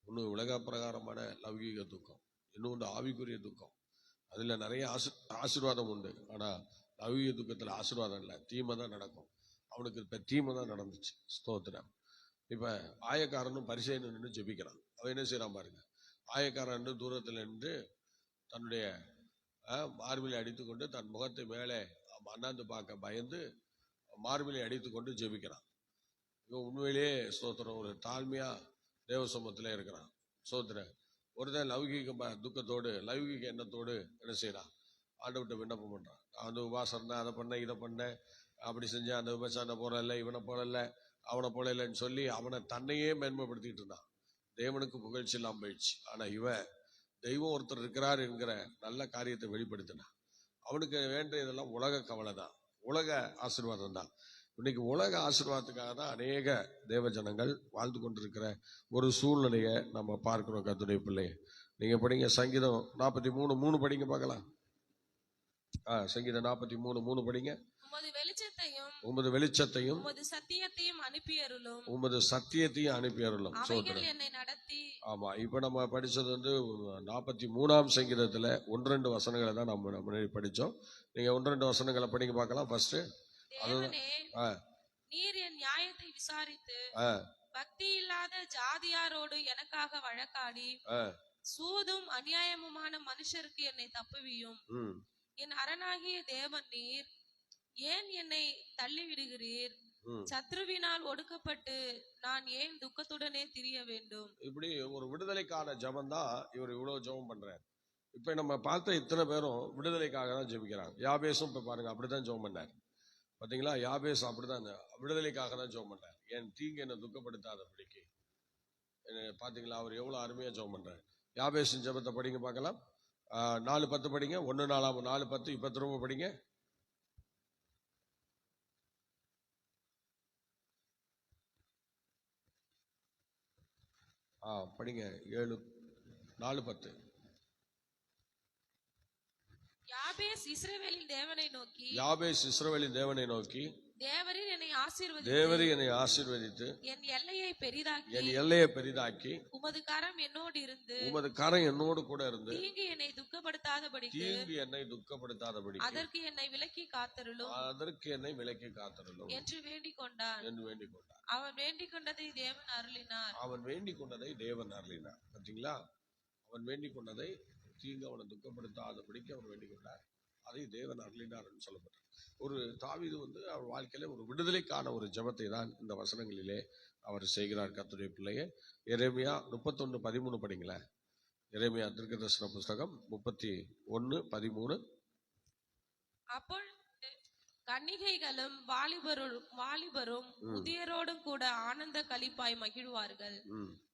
ஒன்று உலக பிரகாரமான லௌகீக துக்கம், இன்னொன்று ஆவிக்குரிய துக்கம். அதுல நிறைய ஆசீர்வாதம் உண்டு. ஆனா லௌகீக துக்கத்துல ஆசீர்வாதம் இல்லை, தீமை தான் நடக்கும். அவனுக்கு இப்ப தீமை தான் நடந்துச்சு. ஸ்தோத்திரம். இப்ப ஆயக்காரனும் பரிசேயனும் நின்று ஜெபிக்கிறான். அவன் என்ன செய்யறான் பாருங்க. ஆயக்காரன் தூரத்துல நின்று தன்னுடைய மார்பிலை அடித்துக்கொண்டு தன் முகத்தை மேலே அண்ணாந்து பார்க்க பயந்து மார்பிலை அடித்துக்கொண்டு ஜெபிக்கிறான். இவன் உண்மையிலேயே ஸ்தோத்திரம் ஒரு தாழ்மையா தேவ சமூகத்துல இருக்கிறான். ஸ்தோத்திரம். ஒருத்தன் லௌகீக துக்கத்தோடு லௌகீக எண்ணத்தோடு என்ன செய்யறான், ஆண்டவர்கிட்ட விண்ணப்பம் பண்றான். நான் வந்து உபாசம் இருந்தேன், அதை பண்ணேன், இதை பண்ணேன், அப்படி செஞ்சேன், அந்த விபச்சாரம் போறல, இவனை போடல, அவனை போடலன்னு சொல்லி அவனை தன்னையே மேன்மைப்படுத்திட்டு இருந்தான். தேவனுக்கு புகழ்ச்சி இல்லாம போயிடுச்சு. ஆனா இவன் தெய்வம் ஒருத்தர் இருக்கிறார் என்கிற நல்ல காரியத்தை வெளிப்படுத்தினான். அவனுக்கு வேண்டியதெல்லாம் உலக கவலை தான், உலக ஆசீர்வாதம் தான். இன்னைக்கு உலக ஆசீர்வாதத்துக்காக தான் அநேக தேவ ஜனங்கள் வாழ்ந்து கொண்டிருக்கிற ஒரு சூழ்நிலையை நம்ம பார்க்கிறோம். கர்த்தருடைய பிள்ளையை நீங்க படிங்க சங்கீதம் 43:3 படிங்க பார்க்கலாம். சங்கீதம் 43:3 படிங்க. உமது வெளிச்சத்தையும் உமது சத்தியத்தையும் அனுப்பி அருளும். என்னை நடத்தி. ஆமா, இப்ப நம்ம படிச்சது வந்து 43ஆம் சங்கீதத்துல 1-2 வசனங்களை தான் நம்ம படிச்சோம். நீங்க 1-2 வசனங்களை படிங்க பார்க்கலாம். ஃபர்ஸ்ட், நீர் என் நியாயத்தை விசாரித்து பக்தி இல்லாத ஜாதியாரோடு எனக்காக வழக்காடி சூதும் அநியாயமுமான மனுஷருக்கு என்னை தப்புவியும். என் அரணாகிய தேவன் நீர், ஏன் என்னை தள்ளி விடுகிறீர்? சத்ருவினால் ஒடுக்கப்பட்டு நான் ஏன் துக்கத்துடனே திரிய வேண்டும்? இப்படி ஒரு விடுதலைக்கான ஜெபம் தான் இவர் இவ்வளவு ஜெபம் பண்றாரு. இப்ப நம்ம பார்த்த இத்தனை பேரும் விடுதலைக்காக தான் ஜெபிக்கிறாங்க. யாபேசும் இப்ப பாருங்க அப்படிதான் ஜெபம் பண்ணாரு. பாத்தீங்களா, யாபேஸ் அப்படிதான் விடுதலைக்காக தான் ஜெபம் பண்றாரு. என் தீங்கு என்ன துக்கப்படாதபடிக்கு. பாத்தீங்களா, அவர் எவ்வளவு அருமையா ஜெபம் பண்றாரு. யாபேசின் ஜெபத்தை படிங்க பார்க்கலாம். 4:10 படிங்க. 1 4 4:10. இப்ப திரும்ப படிங்க. படிங்க. 4:10. யாபேஸ் இஸ்ரவேலின் தேவனை நோக்கி தேவரீர் என்னை ஆசீர்வதித்து என் எல்லையை பெரிதாக்கி உமது கரம் என்னோடு கூட இருந்து தீங்கு என்னை துக்கப்படுத்தாதபடி அதற்கு என்னை விலக்கி காத்தருளும் என்று வேண்டிக் கொண்டான். அவன் வேண்டிக் கொண்டதை தேவன் அருளினார். பாத்தீங்களா, அவன் வேண்டிக் கொண்டதை, தீங்கு அவனை துக்கப்படுத்தாதபடிக்கு அவன் வேண்டிக் கொண்டார், அதை தேவன் அருளினார் என்று சொல்லப்பட்டார். ஒரு தாவீது வந்து அவர் வாழ்க்கையில ஒரு விடுதலைக்கான ஒரு ஜெபத்தை தான் இந்த வசனங்களிலே அவர் செய்கிறார். கர்த்தருடைய பிள்ளையே, எரேமியா 31:13 படிங்களேன். எரேமியா தீர்க்கதரிசன புஸ்தகம் 31:13. அப்பொழுது கன்னிகைகளும் வாலிபரும் முதியரோடும் கூட ஆனந்த களிப்பாய் மகிழ்வார்கள்.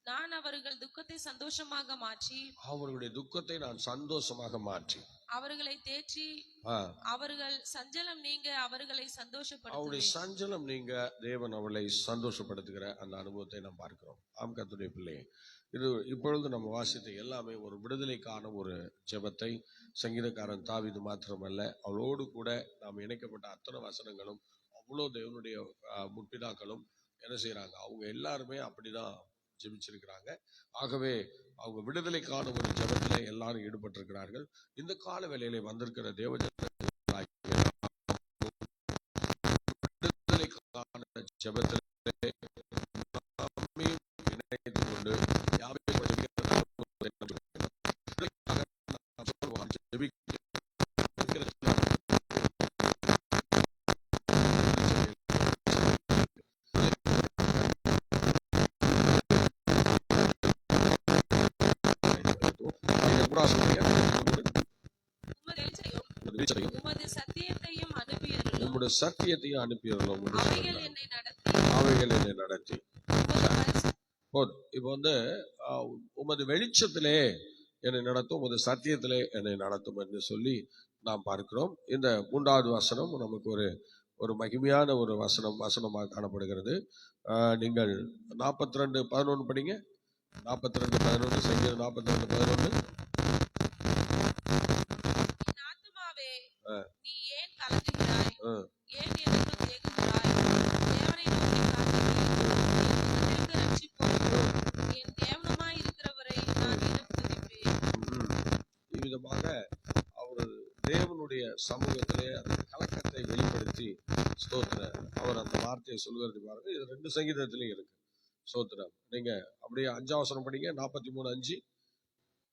நான் அவர்கள் துக்கத்தை சந்தோஷமாக மாற்றி அவர்களை தேற்றி அவர்கள் சஞ்சலம் நீங்க அவர்களை சந்தோஷப்படுத்துவேன். தேவன் அவளை சந்தோஷப்படுத்துகிற அந்த அனுபவத்தை நாம் பார்க்கிறோம். ஆம் கர்த்தருடைய பிள்ளையே, இது இப்பொழுது நம்ம வாசித்த எல்லாமே ஒரு விடுதலைக்கான ஒரு ஜெபத்தை சங்கீதக்காரன் தாவீது மாத்திரமல்ல, அவளோடு கூட நாம் இணைக்கப்பட்ட அத்தனை வசனங்களும் அவ்வளோ தேவனுடைய முற்பிதாக்களும் என்ன செய்யறாங்க, அவங்க எல்லாருமே அப்படிதான் ஜெபிச்சிருக்கிறாங்க. ஆகவே அவங்க விடுதலைக்கான ஒரு ஜெபத்திலே எல்லாரும் ஈடுபட்டிருக்கிறார்கள். இந்த கால வேளையிலே வந்திருக்கிற தேவஜன ஜெபத்திலே நம்மையும் இணைத்துக் கொண்டு யாவையும் உமது சத்தியத்தையும் அனுப்பியருளும். உம்முடைய சத்தியத்தையும் அனுப்பியருளும். அவைகள் என்னை நடத்தி அவைகள் என்னை நடத்தி உமது பரிசு- போதும். இப்போ வந்து உமது வெளிச்சத்திலே என்னை நடத்தும், உமது சத்தியத்திலே என்னை நடத்தும் என்று சொல்லி நாம் பார்க்கிறோம். இந்த 3வது வசனம் நமக்கு ஒரு மகிமையான ஒரு வசனமாக காணப்படுகிறது. நீங்கள் 42:11 படிங்க. 42:11 சங்கீதம் 42:11. என் ஆத்துமாவே, நீ ஏன் கலங்குகிறாய்? ஏன் எனக்குள் தேகுகிறாய்? தேவனை நோக்கி காத்திரு. என் முகத்திற்கு ரட்சிப்பும் என் தேவனுமாய் இருக்கிறவரை நான் இன்னும் துதிப்பேன். இவ்விதமாக அவர் தேவனுடைய சமூகத்திலே அந்த கலக்கத்தை வெளிப்படுத்தி ஸ்தோத்திரம் அவர் அந்த வார்த்தையை சொல்கிறது பாருங்க. இது 2 சங்கீதத்திலையும் இருக்கு. ஸ்தோத்திரம். நீங்க அப்படியே 5வது வசனம் படிங்க. 43:5.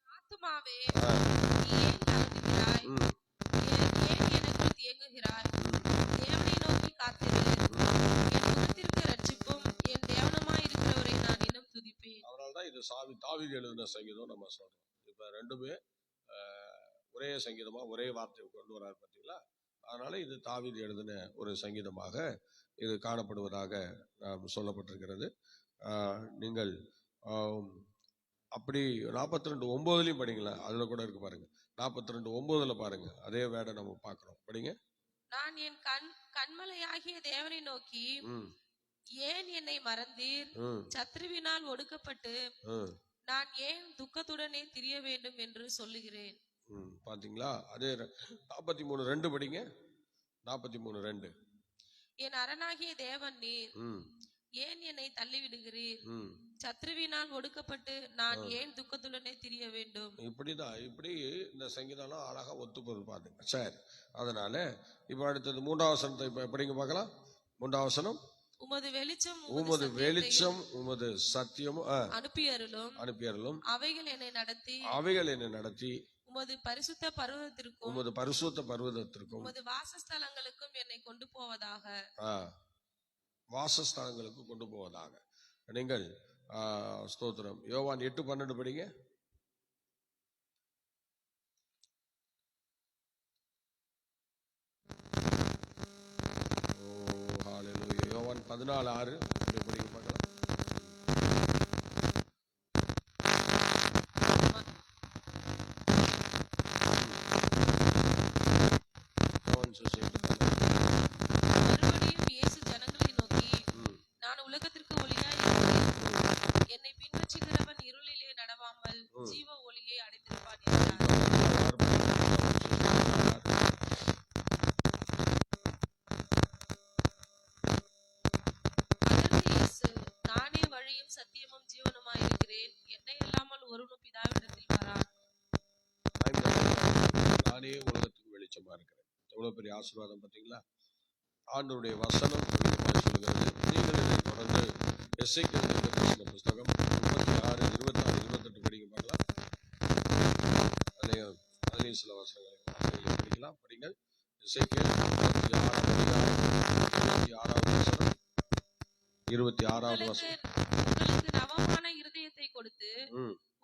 ஆத்துமாவே, நீ ஏன் கலங்குகிறாய்? ஏன் எனக்குள் தேங்குகிறாய்? தேவனை நோக்கி காத்திரு. என் முகத்திற்கு ரட்சிப்பும் என் தேவனுமாய் இருக்கிறவரை நான் இன்னும் துதிப்பேன். அதனால்தான் இது தாவீது எழுதின சங்கீதம் நம்ம சொல்றோம். இப்ப 2மே ஒரே சங்கீதமா ஒரே வார்த்தையை கொண்டு வராரு பார்த்தீங்களா? அதனால இது தாவீது எழுதின ஒரு சங்கீதமாக இது காணப்படுவதாக சொல்லப்பட்டிருக்கிறது. நீங்கள் அப்படி 42:9 படிங்களா? அதுல கூட இருக்கு பாருங்க. 42:9 பாருங்க. அதே வேடை நம்ம பார்க்கிறோம். படிங்க. நான் என் கண்மலையாகிய தேவனை நோக்கி, ஏன் என்னை மறந்தீர்? சத்ருவினால் ஒடுக்கப்பட்டு நான் ஏன் துக்கத்துடனே திரிய வேண்டும் என்று சொல்லுகிறேன். பாத்தீங்களா? அதே 43:2 படிங்க. 43:2. என் அரணாகிய தேவன் நீர், ஏன் என்னை தள்ளிவிடுகிறீர்? சத்ருவினால் ஒடுக்கப்பட்டு நான் ஏன் துக்கத்துடனே திரிய வேண்டும். இப்படி இந்த சங்கீதம் அழகா ஒத்துப்போது பாருங்க. சரி, அதனால இப்ப அடுத்தது 3வது வசனத்தை இப்ப படிங்க பார்க்கலாம். 3வது வசனம். உமது வெளிச்சம் உமது சத்தியம் அனுப்பியருளும் அவைகள் என்னை நடத்தி உமது பரிசுத்த பர்வதத்திற்கும் உமது வாசஸ்தலங்களுக்கும் என்னை கொண்டு போவதாக. நீங்கள் ஸ்தோத்திரம். யோவான் 8:12 படிங்க. யோவான் 14:6 படிங்க பார்க்கலாம். மறுபடியும் இயேசு ஜனங்களை நோக்கி, நான் உலகத்திற்கு ஒளியாய் இருக்கிறேன். என்னை பின்பற்றுகிறவன் இருளிலே நடவாமல் ஜீவ ஒளியை அடைந்திருப்பான் என்றார். நானே வழியும் சத்தியமும் ஜீவனுமாய் இருக்கிறேன். என்னை அல்லாமல் ஒருவனும் பிதாவிடத்தில் வரான். நானே உலகத்துக்கு வெளிச்சமா இருக்கிறேன். எவ்வளவு பெரிய ஆசீர்வாதம் பார்த்தீங்களா? ஆண்டவருடைய வசனம் சொல்லுகிறது. நீங்கள் இதை தொடர்ந்து எசேக்கியேல் தீர்க்கதரிசன புஸ்தகம் 36, 26, 28 படிக்க பார்க்கலாம். அதுலேயும் சில வசனங்களை படிக்கலாம். படிங்கள். எசேக்கியேல் 36வது வசனம், 26வது வசனம். உங்களுக்கு நவமான இருதயத்தை கொடுத்து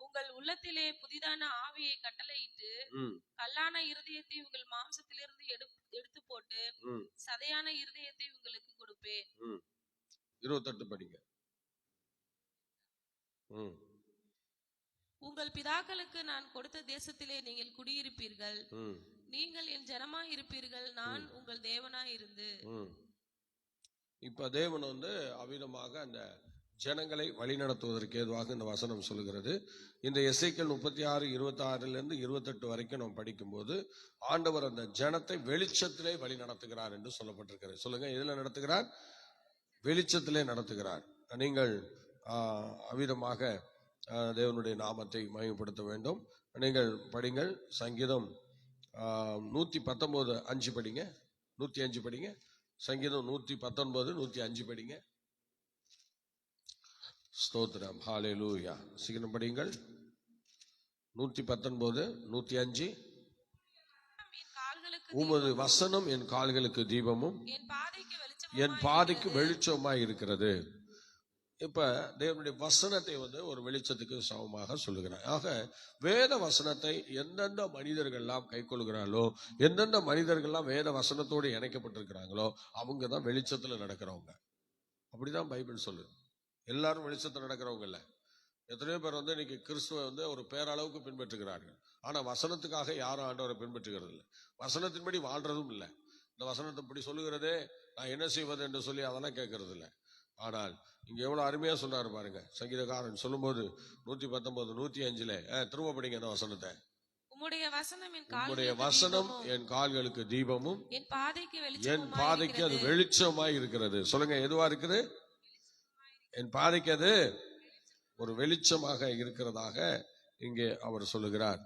உங்கள் உள்ளத்திலே புதிதான ஆவியை கட்டளையிட்டு கல்லான இருதயத்தை உங்கள் மாம்சத்திலிருந்து எடுத்து போட்டு சதையான இருதயத்தை உங்களுக்கு கொடுப்பேன். 28 படிங்க. உங்கள் பிதாக்களுக்கு நான் கொடுத்த தேசத்திலே நீங்கள் குடியிருப்பீர்கள். நீங்கள் என் ஜனமாய் இருப்பீர்கள். நான் உங்கள் தேவனாய் இருந்து. இப்ப தேவன் அவிதமாக அந்த ஜனங்களை வழிநடத்துவதற்கு ஏதுவாக இந்த வசனம் சொல்லுகிறது. இந்த எசேக்கியேல் 36, 26 28 வரைக்கும் நம்ம படிக்கும்போது ஆண்டவர் அந்த ஜனத்தை வெளிச்சத்திலே வழி நடத்துகிறார் என்று சொல்லப்பட்டிருக்கிறது. சொல்லுங்க, எதுல நடத்துகிறார்? வெளிச்சத்திலே நடத்துகிறார். நீங்கள் அவிதமாக தேவனுடைய நாமத்தை மகிமைப்படுத்த வேண்டும். நீங்கள் படிங்கள். சங்கீதம் 119:5 படிங்க. 105 படிங்க. சங்கீதம் 119, 105 படிங்க. ஸ்தோத்திரம். ஹalleluya. சீக்கிரம் படிங்கள். 119, 105. உமது வசனம் என் கால்களுக்கு தீபமும் என் பாதைக்கு வெளிச்சமாய் இருக்கிறது. இப்ப தேவனுடைய வசனத்தை ஒரு வெளிச்சத்துக்கு சமமாக சொல்லுகிறார். ஆக வேத வசனத்தை எந்தெந்த மனிதர்கள்லாம் கை கொள்கிறார்களோ, எந்தெந்த மனிதர்கள்லாம் வேத வசனத்தோடு இணைக்கப்பட்டிருக்கிறாங்களோ அவங்க தான் வெளிச்சத்துல நடக்கிறவங்க. அப்படிதான் பைபிள் சொல்லுது. எல்லாரும் வெளிச்சத்துல நடக்கிறவங்க இல்ல. எத்தனையோ பேர் இன்னைக்கு கிறிஸ்துவ ஒரு பேரளவுக்கு பின்பற்றுகிறார்கள். ஆனா வசனத்துக்காக யாரும் ஆண்டவரை பின்பற்றுகிறது இல்லை. வசனத்தின்படி வாழ்றதும் இல்லை. இந்த வசனத்தை இப்படி சொல்லுகிறதே, நான் என்ன செய்வது என்று சொல்லி அதெல்லாம் கேட்கறது இல்லை. ஆனால் இங்க எவ்வளவு அருமையா சொன்னாரு பாருங்க. சங்கீதக்காரன் சொல்லும்போது 119, 105 திரும்ப படிங்க அந்த வசனத்தை. உம்முடைய வசனம் என் கால்களுக்கு தீபமும் என் பாதைக்கு அது வெளிச்சமாய் இருக்கிறது. சொல்லுங்க, எதுவா இருக்குது? என் பாதைக்கு அது ஒரு வெளிச்சமாக இருக்கிறதாக இங்கே அவர் சொல்லுகிறார்.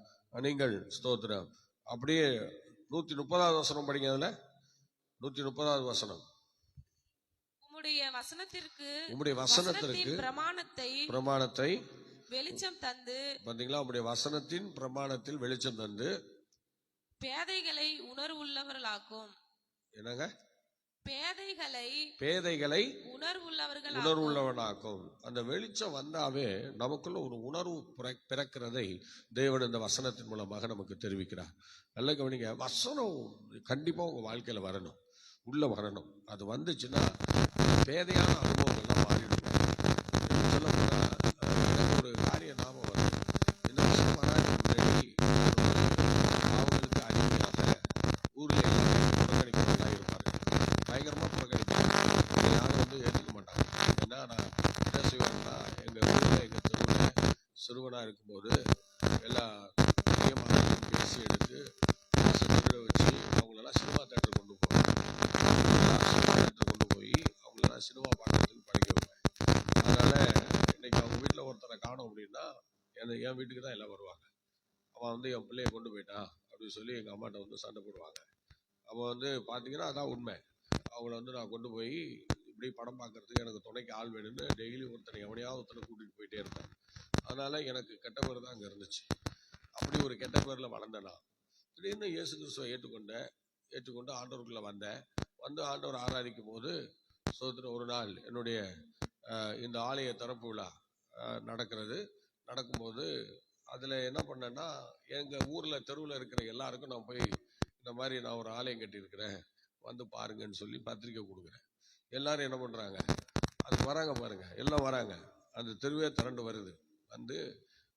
நீங்கள் ஸ்தோத்திரம். அப்படியே 130வது வசனம் படிங்க. அதுல 130வது வசனம். உம்முடைய வசனத்திற்கு பிரமாணத்தை வெளிச்சம் தந்து, பாத்தீங்களா? உம்முடைய வசனத்தின் பிரமாணத்தில் வெளிச்சம் தந்து பேதைகளை உணர்வுள்ளவர்களாக்கும். என்னங்க? பேதைகளை உணர்வுள்ளவனாக்கும். அந்த வெளிச்சம் வந்தாவே நமக்குள்ள ஒரு உணர்வு பிறக்கிறதை தேவன் இந்த வசனத்தின் மூலமாக நமக்கு தெரிவிக்கிறார். நல்ல கவனிங்க. வசனம் கண்டிப்பா உங்க வாழ்க்கையில வரணும், உள்ள வரணும். அது வந்துச்சுன்னா பேதையான அனுபவங்கள்லாம் மாறிடும். சொல்ல போனா ஒரு காரியம் நாம வரும். இந்த வருஷம் வராது முன்னாடி அவங்களுக்கு அடிமையாக ஊர்ல புறக்கணிக்கிறவங்களா இருப்பாரு. பயங்கரமா புறக்கணிப்பாங்க. யாரும் ஏற்றுக்க மாட்டாங்க. ஏன்னா நான் என்ன செய்வேன்னா, எங்க ஊர்ல எங்க தெருவில் சிறுவனா இருக்கும்போது எல்லா பெரியமாக பேசி எடுத்து திருட வச்சு அவங்களெல்லாம் சினிமா தேட்டர் கொண்டு போவேன். சினிமா பார்க்கறதுக்கு படிக்க வைப்பேன். அதனால இன்னைக்கு அவங்க வீட்டுல ஒருத்தரை காணும் அப்படின்னா என் வீட்டுக்கு தான் எல்லாம் வருவாங்க. அவன் என் பிள்ளைய கொண்டு போயிட்டான் அப்படின்னு சொல்லி எங்க அம்மாட்ட சண்டை போடுவாங்க. அவன் பாத்தீங்கன்னா அதான் உண்மை. அவங்கள நான் கொண்டு போய் இப்படி படம் பார்க்கறதுக்கு எனக்கு துணைக்கு ஆள் வேணும்னு டெய்லி எவனையாவது ஒருத்தனை கூட்டிட்டு போயிட்டே இருப்பேன். அதனால எனக்கு கெட்ட பேர் தான் அங்க இருந்துச்சு. அப்படி ஒரு கெட்ட பேர்ல வளர்ந்தேனா. திடீர்னு இயேசு கிறிஸ்துவை ஏற்றுக்கொண்டு ஆண்டவருக்குள்ள வந்தேன். ஆண்டவர் ஆராதிக்கும் போது ஒரு நாள் என்னுடைய இந்த ஆலய திறப்பு விழா நடக்கும்போது அதுல என்ன பண்ணேன்னா, எங்க ஊர்ல தெருவில் இருக்கிற எல்லாருக்கும் நான் போய் இந்த மாதிரி நான் ஒரு ஆலயம் கட்டி இருக்கிறேன், பாருங்கன்னு சொல்லி பத்திரிக்கை கொடுக்குறேன். எல்லாரும் என்ன பண்றாங்க, அதுக்கு வராங்க பாருங்க, எல்லாம் வராங்க. அந்த தெருவே திரண்டு வருது.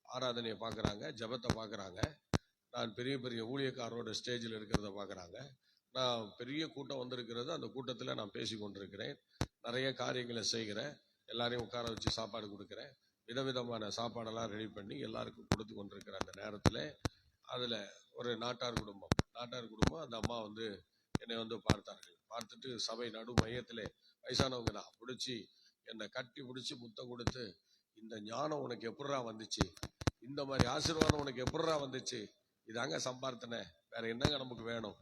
ஆராதனையை பார்க்குறாங்க, ஜபத்தை பார்க்குறாங்க. நான் பெரிய பெரிய ஊழியக்காரரோட ஸ்டேஜில் இருக்கிறத பார்க்குறாங்க. நான் பெரிய கூட்டம் வந்திருக்கிறது. அந்த கூட்டத்தில் நான் பேசி கொண்டிருக்கிறேன், நிறைய காரியங்களை செய்கிறேன், எல்லாரையும் உட்கார வச்சு சாப்பாடு கொடுக்குறேன், விதவிதமான சாப்பாடெல்லாம் ரெடி பண்ணி எல்லாருக்கும் கொடுத்து கொண்டிருக்கிற அந்த நேரத்தில் அதில் ஒரு நாட்டார் குடும்பம் அந்த அம்மா என்னை பார்த்தார்கள். பார்த்துட்டு சபை நடு மையத்திலே வயசானவங்க தான் பிடிச்சி என்னை கட்டி பிடிச்சி முத்தம் கொடுத்து, இந்த ஞானம் உனக்கு எப்படிரா வந்துச்சு, இந்த மாதிரி ஆசீர்வாதம் உனக்கு எப்படிரா வந்துச்சு, இதாங்க சம்பார்த்தனை, வேற என்னங்க நமக்கு வேணும்,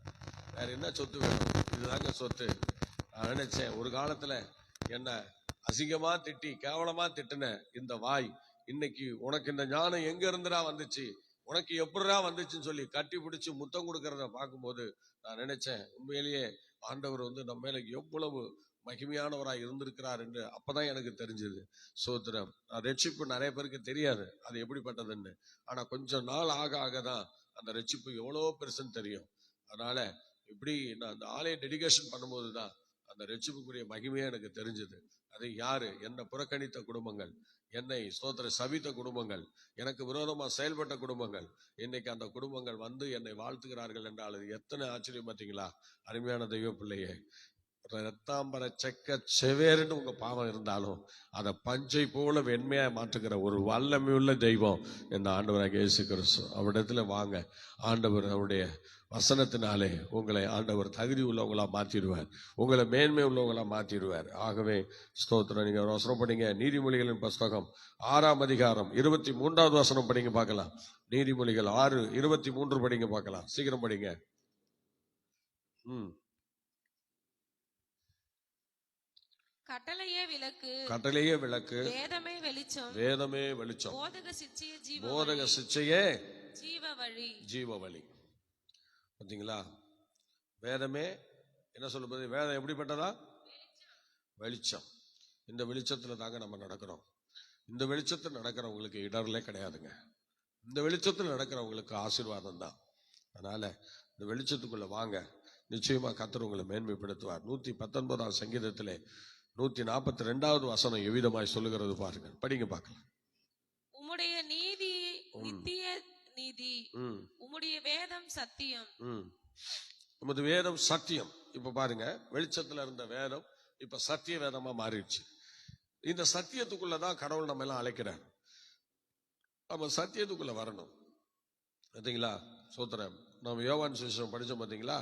வேற என்ன சொத்து வேணும், இதுதாங்க சொத்து. நான் நினைச்சேன், ஒரு காலத்துல என்ன அசிங்கமா திட்டி கேவலமா திட்டின இந்த வாய் இன்னைக்கு உனக்கு இந்த ஞானம் எங்க இருந்துடா வந்துச்சு, உனக்கு எப்படிரா வந்துச்சுன்னு சொல்லி கட்டி பிடிச்சு முத்தம் கொடுக்கறத பார்க்கும்போது நான் நினைச்சேன், உண்மையிலேயே ஆண்டவர் நம்ம மேல எவ்வளவு மகிமையானவராய் இருந்திருக்கிறார் என்று அப்பதான் எனக்கு தெரிஞ்சது. சோத்திரம். ரட்சிப்பு நிறைய பேருக்கு தெரியாது அது எப்படிப்பட்டதுன்னு. ஆனா கொஞ்சம் நாள் ஆக தான் அந்த ரட்சிப்பு எவ்வளவு பெருசுன்னு தெரியும். அதனால இப்படி நான் அந்த ஆலய டெடிகேஷன் பண்ணும்போது தான் அந்த ரட்சிப்புக்குரிய மகிமையே எனக்கு தெரிஞ்சது. அது யாரு, என்னை புறக்கணித்த குடும்பங்கள், என்னை ஸ்தோத்திர சபித்த குடும்பங்கள், எனக்கு விரோதமா செயல்பட்ட குடும்பங்கள், இன்னைக்கு அந்த குடும்பங்கள் என்னை வாழ்த்துகிறார்கள் என்றால் அது எத்தனை ஆச்சரியம் பார்த்தீங்களா? அருமையான தெய்வ பிள்ளையே, ரத்தாம்பர செக்க செவேர்னு உங்க பாவம் இருந்தாலும் அதை பஞ்சை போல வெண்மையா மாற்றுகிற ஒரு வல்லமையுள்ள தெய்வம் இந்த ஆண்டவராக இயேசு கிறிஸ்து. அவரிடத்துல வாங்க, ஆண்டவர் அவருடைய வசனத்தினாலே உங்களை ஆண்டவர் தகுதி உள்ளவங்களா மாற்றிடுவார், உங்களை மேன்மை உள்ளவங்களா மாற்றிடுவார். ஆகவே ஸ்தோத்திரம். நீங்க வசனம் படிங்க, நீதிமொழிகளின் புஸ்தகம் 6ஆம் அதிகாரம் 23வது வசனம் படிங்க பார்க்கலாம். நீதிமொழிகள் 6:23 படிங்க பார்க்கலாம். சீக்கிரம் படிங்க. கட்டளையே விளக்கு, கட்டளையே விளக்கு, வேதமே வெளிச்சம், வேதமே வெளிச்சம், போதக சிச்சையே ஜீவ போதக வழி, சிச்சையே ஜீவ வழி. ஜீவ வழி. பார்த்தீங்களா? வேதமே என்ன சொல்லுவது? வேதம் எப்படிப்பட்டதா? வெளிச்சம். இந்த வெளிச்சத்துல தாங்க நம்ம நடக்கிறோம். இந்த வெளிச்சத்தில் நடக்கிறவங்களுக்கு இடர்லே கிடையாதுங்க. இந்த வெளிச்சத்தில் நடக்கிறவங்களுக்கு ஆசீர்வாதம் தான். அதனால இந்த வெளிச்சத்துக்குள்ள வாங்க, நிச்சயமா கர்த்தர் உங்களை மேன்மைப்படுத்துவார். 119 சங்கீதத்திலே 142வது வசனம் எவ்விதமாய் சொல்லுகிறது பாருங்க, படிங்க பார்க்கலாம். உம்முடைய நீதி நித்திய நீதி, உம்முடைய வேதம் சத்தியம். உமது வேதம் சத்தியம். இப்ப பாருங்க, வெளிச்சத்துல இருந்த வேதம் இப்ப சத்திய வேதமா மாறிடுச்சு. இந்த சத்தியத்துக்குள்ளதான் கடவுள் நம்ம எல்லாம் அழைக்கிறார். நம்ம சத்தியத்துக்குள்ள வரணும். பார்த்தீங்களா? சோத்திரம். நம்ம யோவான் சுவிசேஷம் படிச்சோம். பார்த்தீங்களா?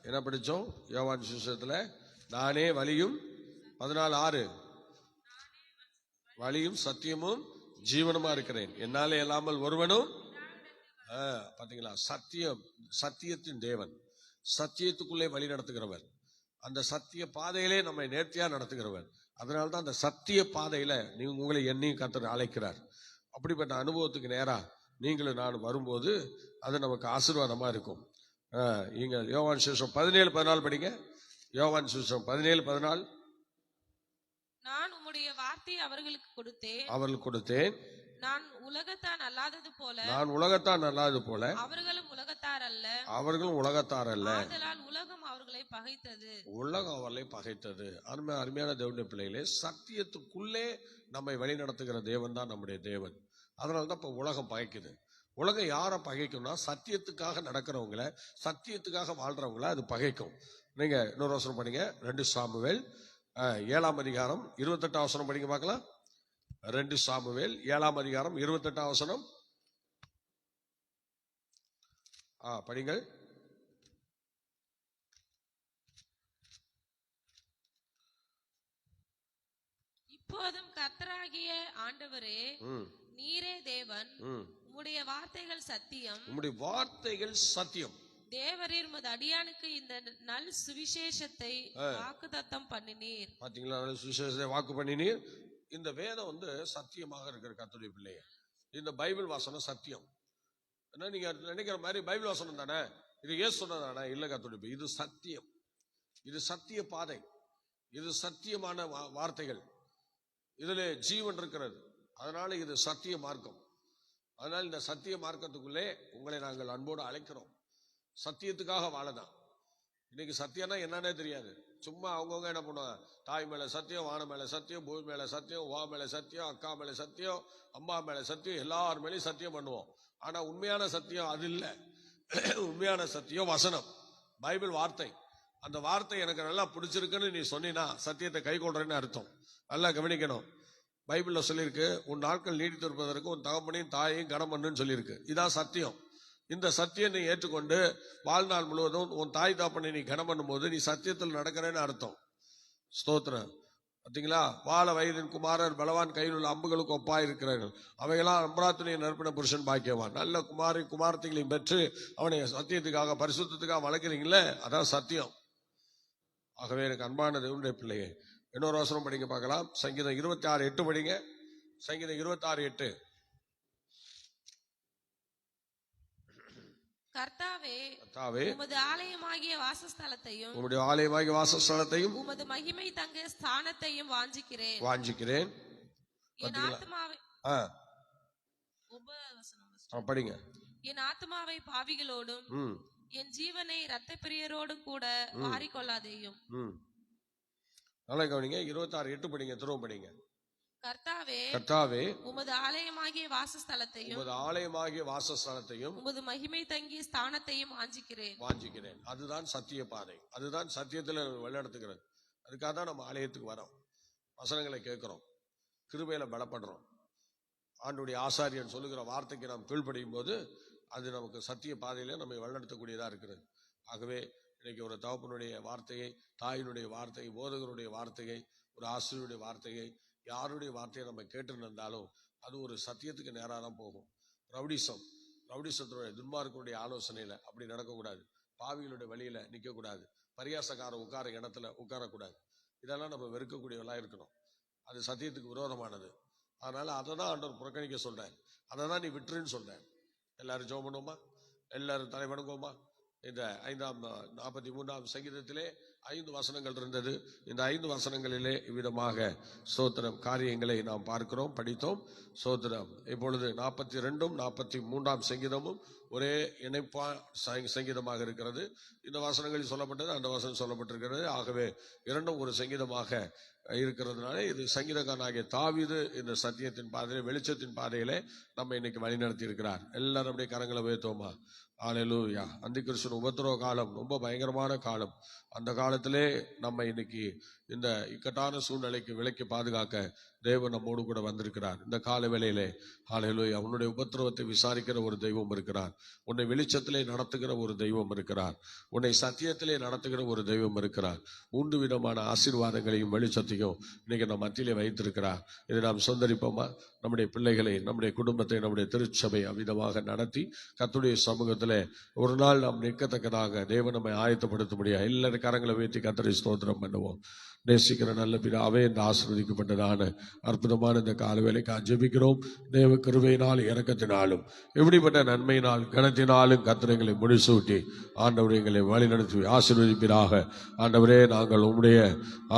என்ன படிச்சோம்? யோவான் சுவிசேஷத்துல நானே வழியும் 14:6 வழியும் சத்தியமும் ஜீவனுமா இருக்கிறேன், என்னாலே இல்லாமல் ஒருவனும். பாத்தீங்களா? சத்தியம், சத்தியத்தின் தேவன், சத்தியத்துக்குள்ளே வழி நடத்துகிறவர், அந்த சத்திய பாதையிலே நம்மை நேர்த்தியா நடத்துகிறவர். அதனால்தான் அந்த சத்திய பாதையில நீங்க உங்களை என்னையும் கர்த்தர் அழைக்கிறார். அப்படிப்பட்ட அனுபவத்துக்கு நேரா நீங்களும் நான் வரும்போது அது நமக்கு ஆசீர்வாதமா இருக்கும். இங்க யோவான் சுவிசேஷம் 17:14 படிங்க. யோவான் சுவிசேஷம் 17:14. நான் உம்முடைய வார்த்தையை அவர்களுக்கு கொடுத்தேன், நான் உலகத்தான் அல்லாதது போல அவர்களும் உலகத்தார் அல்ல, ஆதலால் உலகம் அவர்களை பகைத்தது. அருமையான தேவனுடைய பிள்ளைகளே, சத்தியத்துக்குள்ளே நம்மை வழி நடத்துகிற தேவன் தான் நம்முடைய தேவன். அதனால்தான் இப்ப உலகம் பகைக்குது. உலகம் யாரை பகைக்கும்னா, சத்தியத்துக்காக நடக்கிறவங்கள, சத்தியத்துக்காக வாழ்றவங்கள அது பகைக்கும். நீங்க இன்னொரு வசனம் படிங்க, 2 சாமுவேல் 7ஆம் அதிகாரம் 28ஆம் வசனம் படிங்க பார்க்கலாம். 2 சாமுவேல் 7ஆம் அதிகாரம் 28ஆம் வசனம் படிங்கள். இப்போதும் கர்த்தராகிய ஆண்டவரே, நீரே தேவன், உம்முடைய வார்த்தைகள் சத்தியம். தேவரீர் உமது அடியானுக்கு இந்த நல் சுவிசேஷத்தை வாக்குத்தத்தம் பண்ணினீர். பாத்தீங்களா? சுவிசேஷத்தை வாக்கு பண்ணினீர். இந்த வேதம் சத்தியமாக இருக்கிற கர்த்தருடைய பிள்ளைய, இந்த பைபிள் வாசனம் சத்தியம். என்ன நீங்க நினைக்கிற மாதிரி பைபிள் வாசனம் தானே, இது ஏசு சொன்னதானே? இல்ல கர்த்தருடைய, இது சத்தியம், இது சத்திய பாதை, இது சத்தியமான வார்த்தைகள், இதுல ஜீவன் இருக்கிறது. அதனால இது சத்திய மார்க்கம். அதனால இந்த சத்திய மார்க்கத்துக்குள்ளே உங்களை நாங்கள் அன்போடு அழைக்கிறோம். சத்தியத்துக்காக வாழதான். இன்னைக்கு சத்தியம்னா என்னன்னே தெரியாது. சும்மா அவங்கவுங்க என்ன பண்ணுவாங்க, தாய் மேல சத்தியம், வானம் மேல சத்தியம், பூமி மேல சத்தியம், உவா மேல சத்தியம், அக்கா மேல சத்தியம், அம்மா மேல சத்தியம், எல்லார் மேலேயும் சத்தியம் பண்ணுவோம். ஆனா உண்மையான சத்தியம் அது இல்லை. உண்மையான சத்தியம் வசனம், பைபிள் வார்த்தை. அந்த வார்த்தை எனக்கு நல்லா பிடிச்சிருக்குன்னு நீ சொன்னீன்னா சத்தியத்தை கை கொள்றேன்னு அர்த்தம். நல்லா கவனிக்கணும். பைபிள்ல சொல்லியிருக்கு, உன் நாட்கள் நீடித்து இருப்பதற்கு உன் தகப்பனையும் தாயையும் கனம் பண்ணுன்னு சொல்லியிருக்கு. இதான் சத்தியம். இந்த சத்தியம் நீ ஏற்றுக்கொண்டு வாழ்நாள் முழுவதும் உன் தாய் தாப்பனை நீ கனம் பண்ணும் போது நீ சத்தியத்தில் நடக்கிறேன்னு அர்த்தம். ஸ்தோத்திரம். பார்த்தீங்களா? வாழ வயதின் குமாரர் பலவான் கையில் உள்ள அம்புகளுக்கு ஒப்பாய் இருக்கிறார்கள், அவைகளாம் அம்பராத்துணையை நறுப்பின புருஷன் பாக்கியவான். நல்ல குமாரத்தைகளையும் பெற்று அவனை சத்தியத்துக்காக பரிசுத்தத்துக்காக வளர்க்குறீங்களே, அதான் சத்தியம். ஆகவே எனக்கு அன்பான தேவனுடைய பிள்ளையே, இன்னொரு அவசரம் படிங்க பார்க்கலாம். சங்கீதம் 26:8 படிங்க. சங்கீதம் 26:8. கர்த்தாவே, உமது ஆலயமாகிய வாசஸ்தலத்தையும் உமது மகிமை தங்க ஸ்தானத்தையும் வாஞ்சிக்கிறேன். படிங்க. என் ஆத்மாவை பாவிகளோடும் என் ஜீவனை இரத்த பிரியரோடும் கூட மாறிக்கொள்ளாதேயும். நல்லா கவனிங்க. 26:8 படிங்க, திரும்ப படிங்க. கர்த்தாவே, உமது ஆலயமாகிய வாசஸ்தலத்தையும் உமது மகிமை தங்கிய ஸ்தானத்தையும் வாஞ்சிக்கிறேன். அதுதான் சத்திய பாதை, அதுதான் சத்தியத்துல வழிநடத்துகிறது. அதுக்காக தான் நம்ம ஆலயத்துக்கு வரோம், வசனங்களை கேட்கிறோம், கிருபையில பலப்படுறோம். ஆண்டுடைய ஆசாரியன் சொல்லுகிற வார்த்தைக்கு நாம் கீழ்ப்படியும் போது அது நமக்கு சத்திய பாதையில நம்மை வழிநடத்தக்கூடியதா இருக்கிறது. ஆகவே இன்னைக்கு ஒரு தகப்பனுடைய வார்த்தையை, தாயினுடைய வார்த்தையை, போதகருடைய வார்த்தையை, ஒரு ஆசிரியருடைய வார்த்தையை, யாருடைய வார்த்தையை நம்ம கேட்டுருந்தாலும் அது ஒரு சத்தியத்துக்கு நேராக தான் போகும். ரவுடிசத்துடைய துன்மார்க்கனுடைய ஆலோசனையில அப்படி நடக்கக்கூடாது. பாவிகளுடைய வழியில நிற்கக்கூடாது. பரியாசக்காரன் உட்கார இடத்துல உட்காரக்கூடாது. இதெல்லாம் நம்ம வெறுக்கக்கூடியவர்களாக இருக்கணும். அது சத்தியத்துக்கு விரோதமானது. அதனால அதை தான் ஆண்டவர் புறக்கணிக்க சொல்றார். அதை தான் நீ விட்டுருன்னு சொல்றார். எல்லாரும் ஜெபம் பண்ணுவோமா? எல்லாரும் தலை வணங்குவோமா? இந்த 43ஆம் சங்கீதத்திலே 5 வசனங்கள் இருந்தது. இந்த 5 வசனங்களிலே இவ்விதமாக ஸ்தோத்திரம் காரியங்களை நாம் பார்க்கிறோம், படித்தோம். ஸ்தோத்திரம். இப்பொழுது 42ம் 43ஆம் சங்கீதமும் ஒரே இணைப்பா சங்கீதமாக இருக்கிறது. இந்த வசனங்களில் சொல்லப்பட்டது, அந்த வசனம் சொல்லப்பட்டிருக்கிறது. ஆகவே இரண்டும் ஒரு சங்கீதமாக இருக்கிறதுனால இது சங்கீதக்காரனாகிய தாவீது இந்த சத்தியத்தின் பாதையிலே, வெளிச்சத்தின் பாதையிலே நம்ம இன்னைக்கு வழிநடத்தி இருக்கிறார். எல்லாரும் அப்படியே கரங்களை உயர்த்துவோமா? ஹல்லேலூயா. அந்திகிறிஸ்துவின் உபத்திரவ காலம் ரொம்ப பயங்கரமான காலம். அந்த காலத்திலே நம்ம இன்னைக்கு இந்த இக்கட்டான சூழ்நிலைக்கு விலக்கி பாதுகாக்க தேவன் நம்மோடு கூட வந்திருக்கிறார். இந்த கால வேளையிலே ஹல்லேலூயா, உன்னுடைய உபத்திரவத்தை விசாரிக்கிற ஒரு தெய்வம் இருக்கிறார். உன்னை வெளிச்சத்திலே நடத்துகிற ஒரு தெய்வம் இருக்கிறார். உன்னை சத்தியத்திலே நடத்துகிற ஒரு தெய்வம் இருக்கிறார். 3 விதமான ஆசீர்வாதங்களையும் வெளிச்சத்தையும் இன்னைக்கு நம்ம மத்தியிலே வைத்திருக்கிறார். இதை நாம் சொந்தரிப்போமா? நம்முடைய பிள்ளைகளை, நம்முடைய குடும்பத்தை, நம்முடைய திருச்சபை அவ்விதமாக நடத்தி கர்த்தருடைய சமூகத்திலே ஒரு நாள் நாம் நிற்கத்தக்கதாக தேவன் நம்மை ஆயத்தப்படுத்த முடியாது. எல்லாரும் கரங்களை உயர்த்தி கர்த்தரை ஸ்தோத்திரம் பண்ணுவோம். நேசிக்கிற நல்ல பிதாவே, இந்த ஆசீர்வதிக்கப்பட்டதான அற்புதமான இந்த காலவேளைக்கு ஜெபிக்கிறோம். தேவ கிருபையினால் இரக்கத்தினாலும் எப்படிப்பட்ட நன்மையினால் கனத்தினாலும் கர்த்தரை முடிசூட்டி ஆண்டவரை எங்களை வழிநடத்தி ஆசீர்வதிப்பீராக. ஆண்டவரே, நாங்கள் உம்முடைய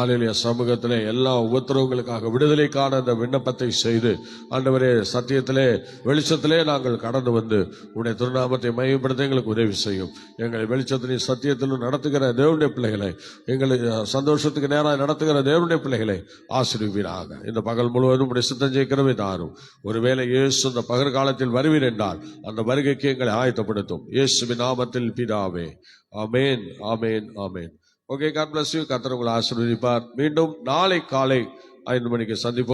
ஆலய சமூகத்திலே எல்லா உபத்திரவங்களுக்காக விடுதலைக்கான அந்த விண்ணப்பத்தை செய்து ஆண்டவரே சத்தியத்திலே வெளிச்சத்திலே நாங்கள் கடந்து வந்து உடைய திருநாமத்தை மையப்படுத்த எங்களுக்கு உதவி செய்யும். எங்களை வெளிச்சத்திலும் சத்தியத்திலும் நடத்துகிற தேவனுடைய பிள்ளைகளை, எங்களை சந்தோஷத்துக்கு நேராக நடத்துகிற தேவனுடைய பிள்ளைகளை ஆசீர்வதிப்பீராக. இந்த பகல் முழுவதும் உடைய சித்தம் ஜெயிக்கிறவே தாரும். ஒருவேளை இயேசு இந்த பகல் காலத்தில் வருவீர் என்றால் அந்த வருகைக்கு எங்களை ஆயத்தப்படுத்தும். இயேசுவின் நாமத்தில் பிதாவே, ஆமென், ஆமென், ஆமென். Okay, God bless you. கர்த்தர் உங்களை ஆசீர்வதிப்பார். மீண்டும் நாளை காலை 5 மணிக்கு சந்திப்போம்.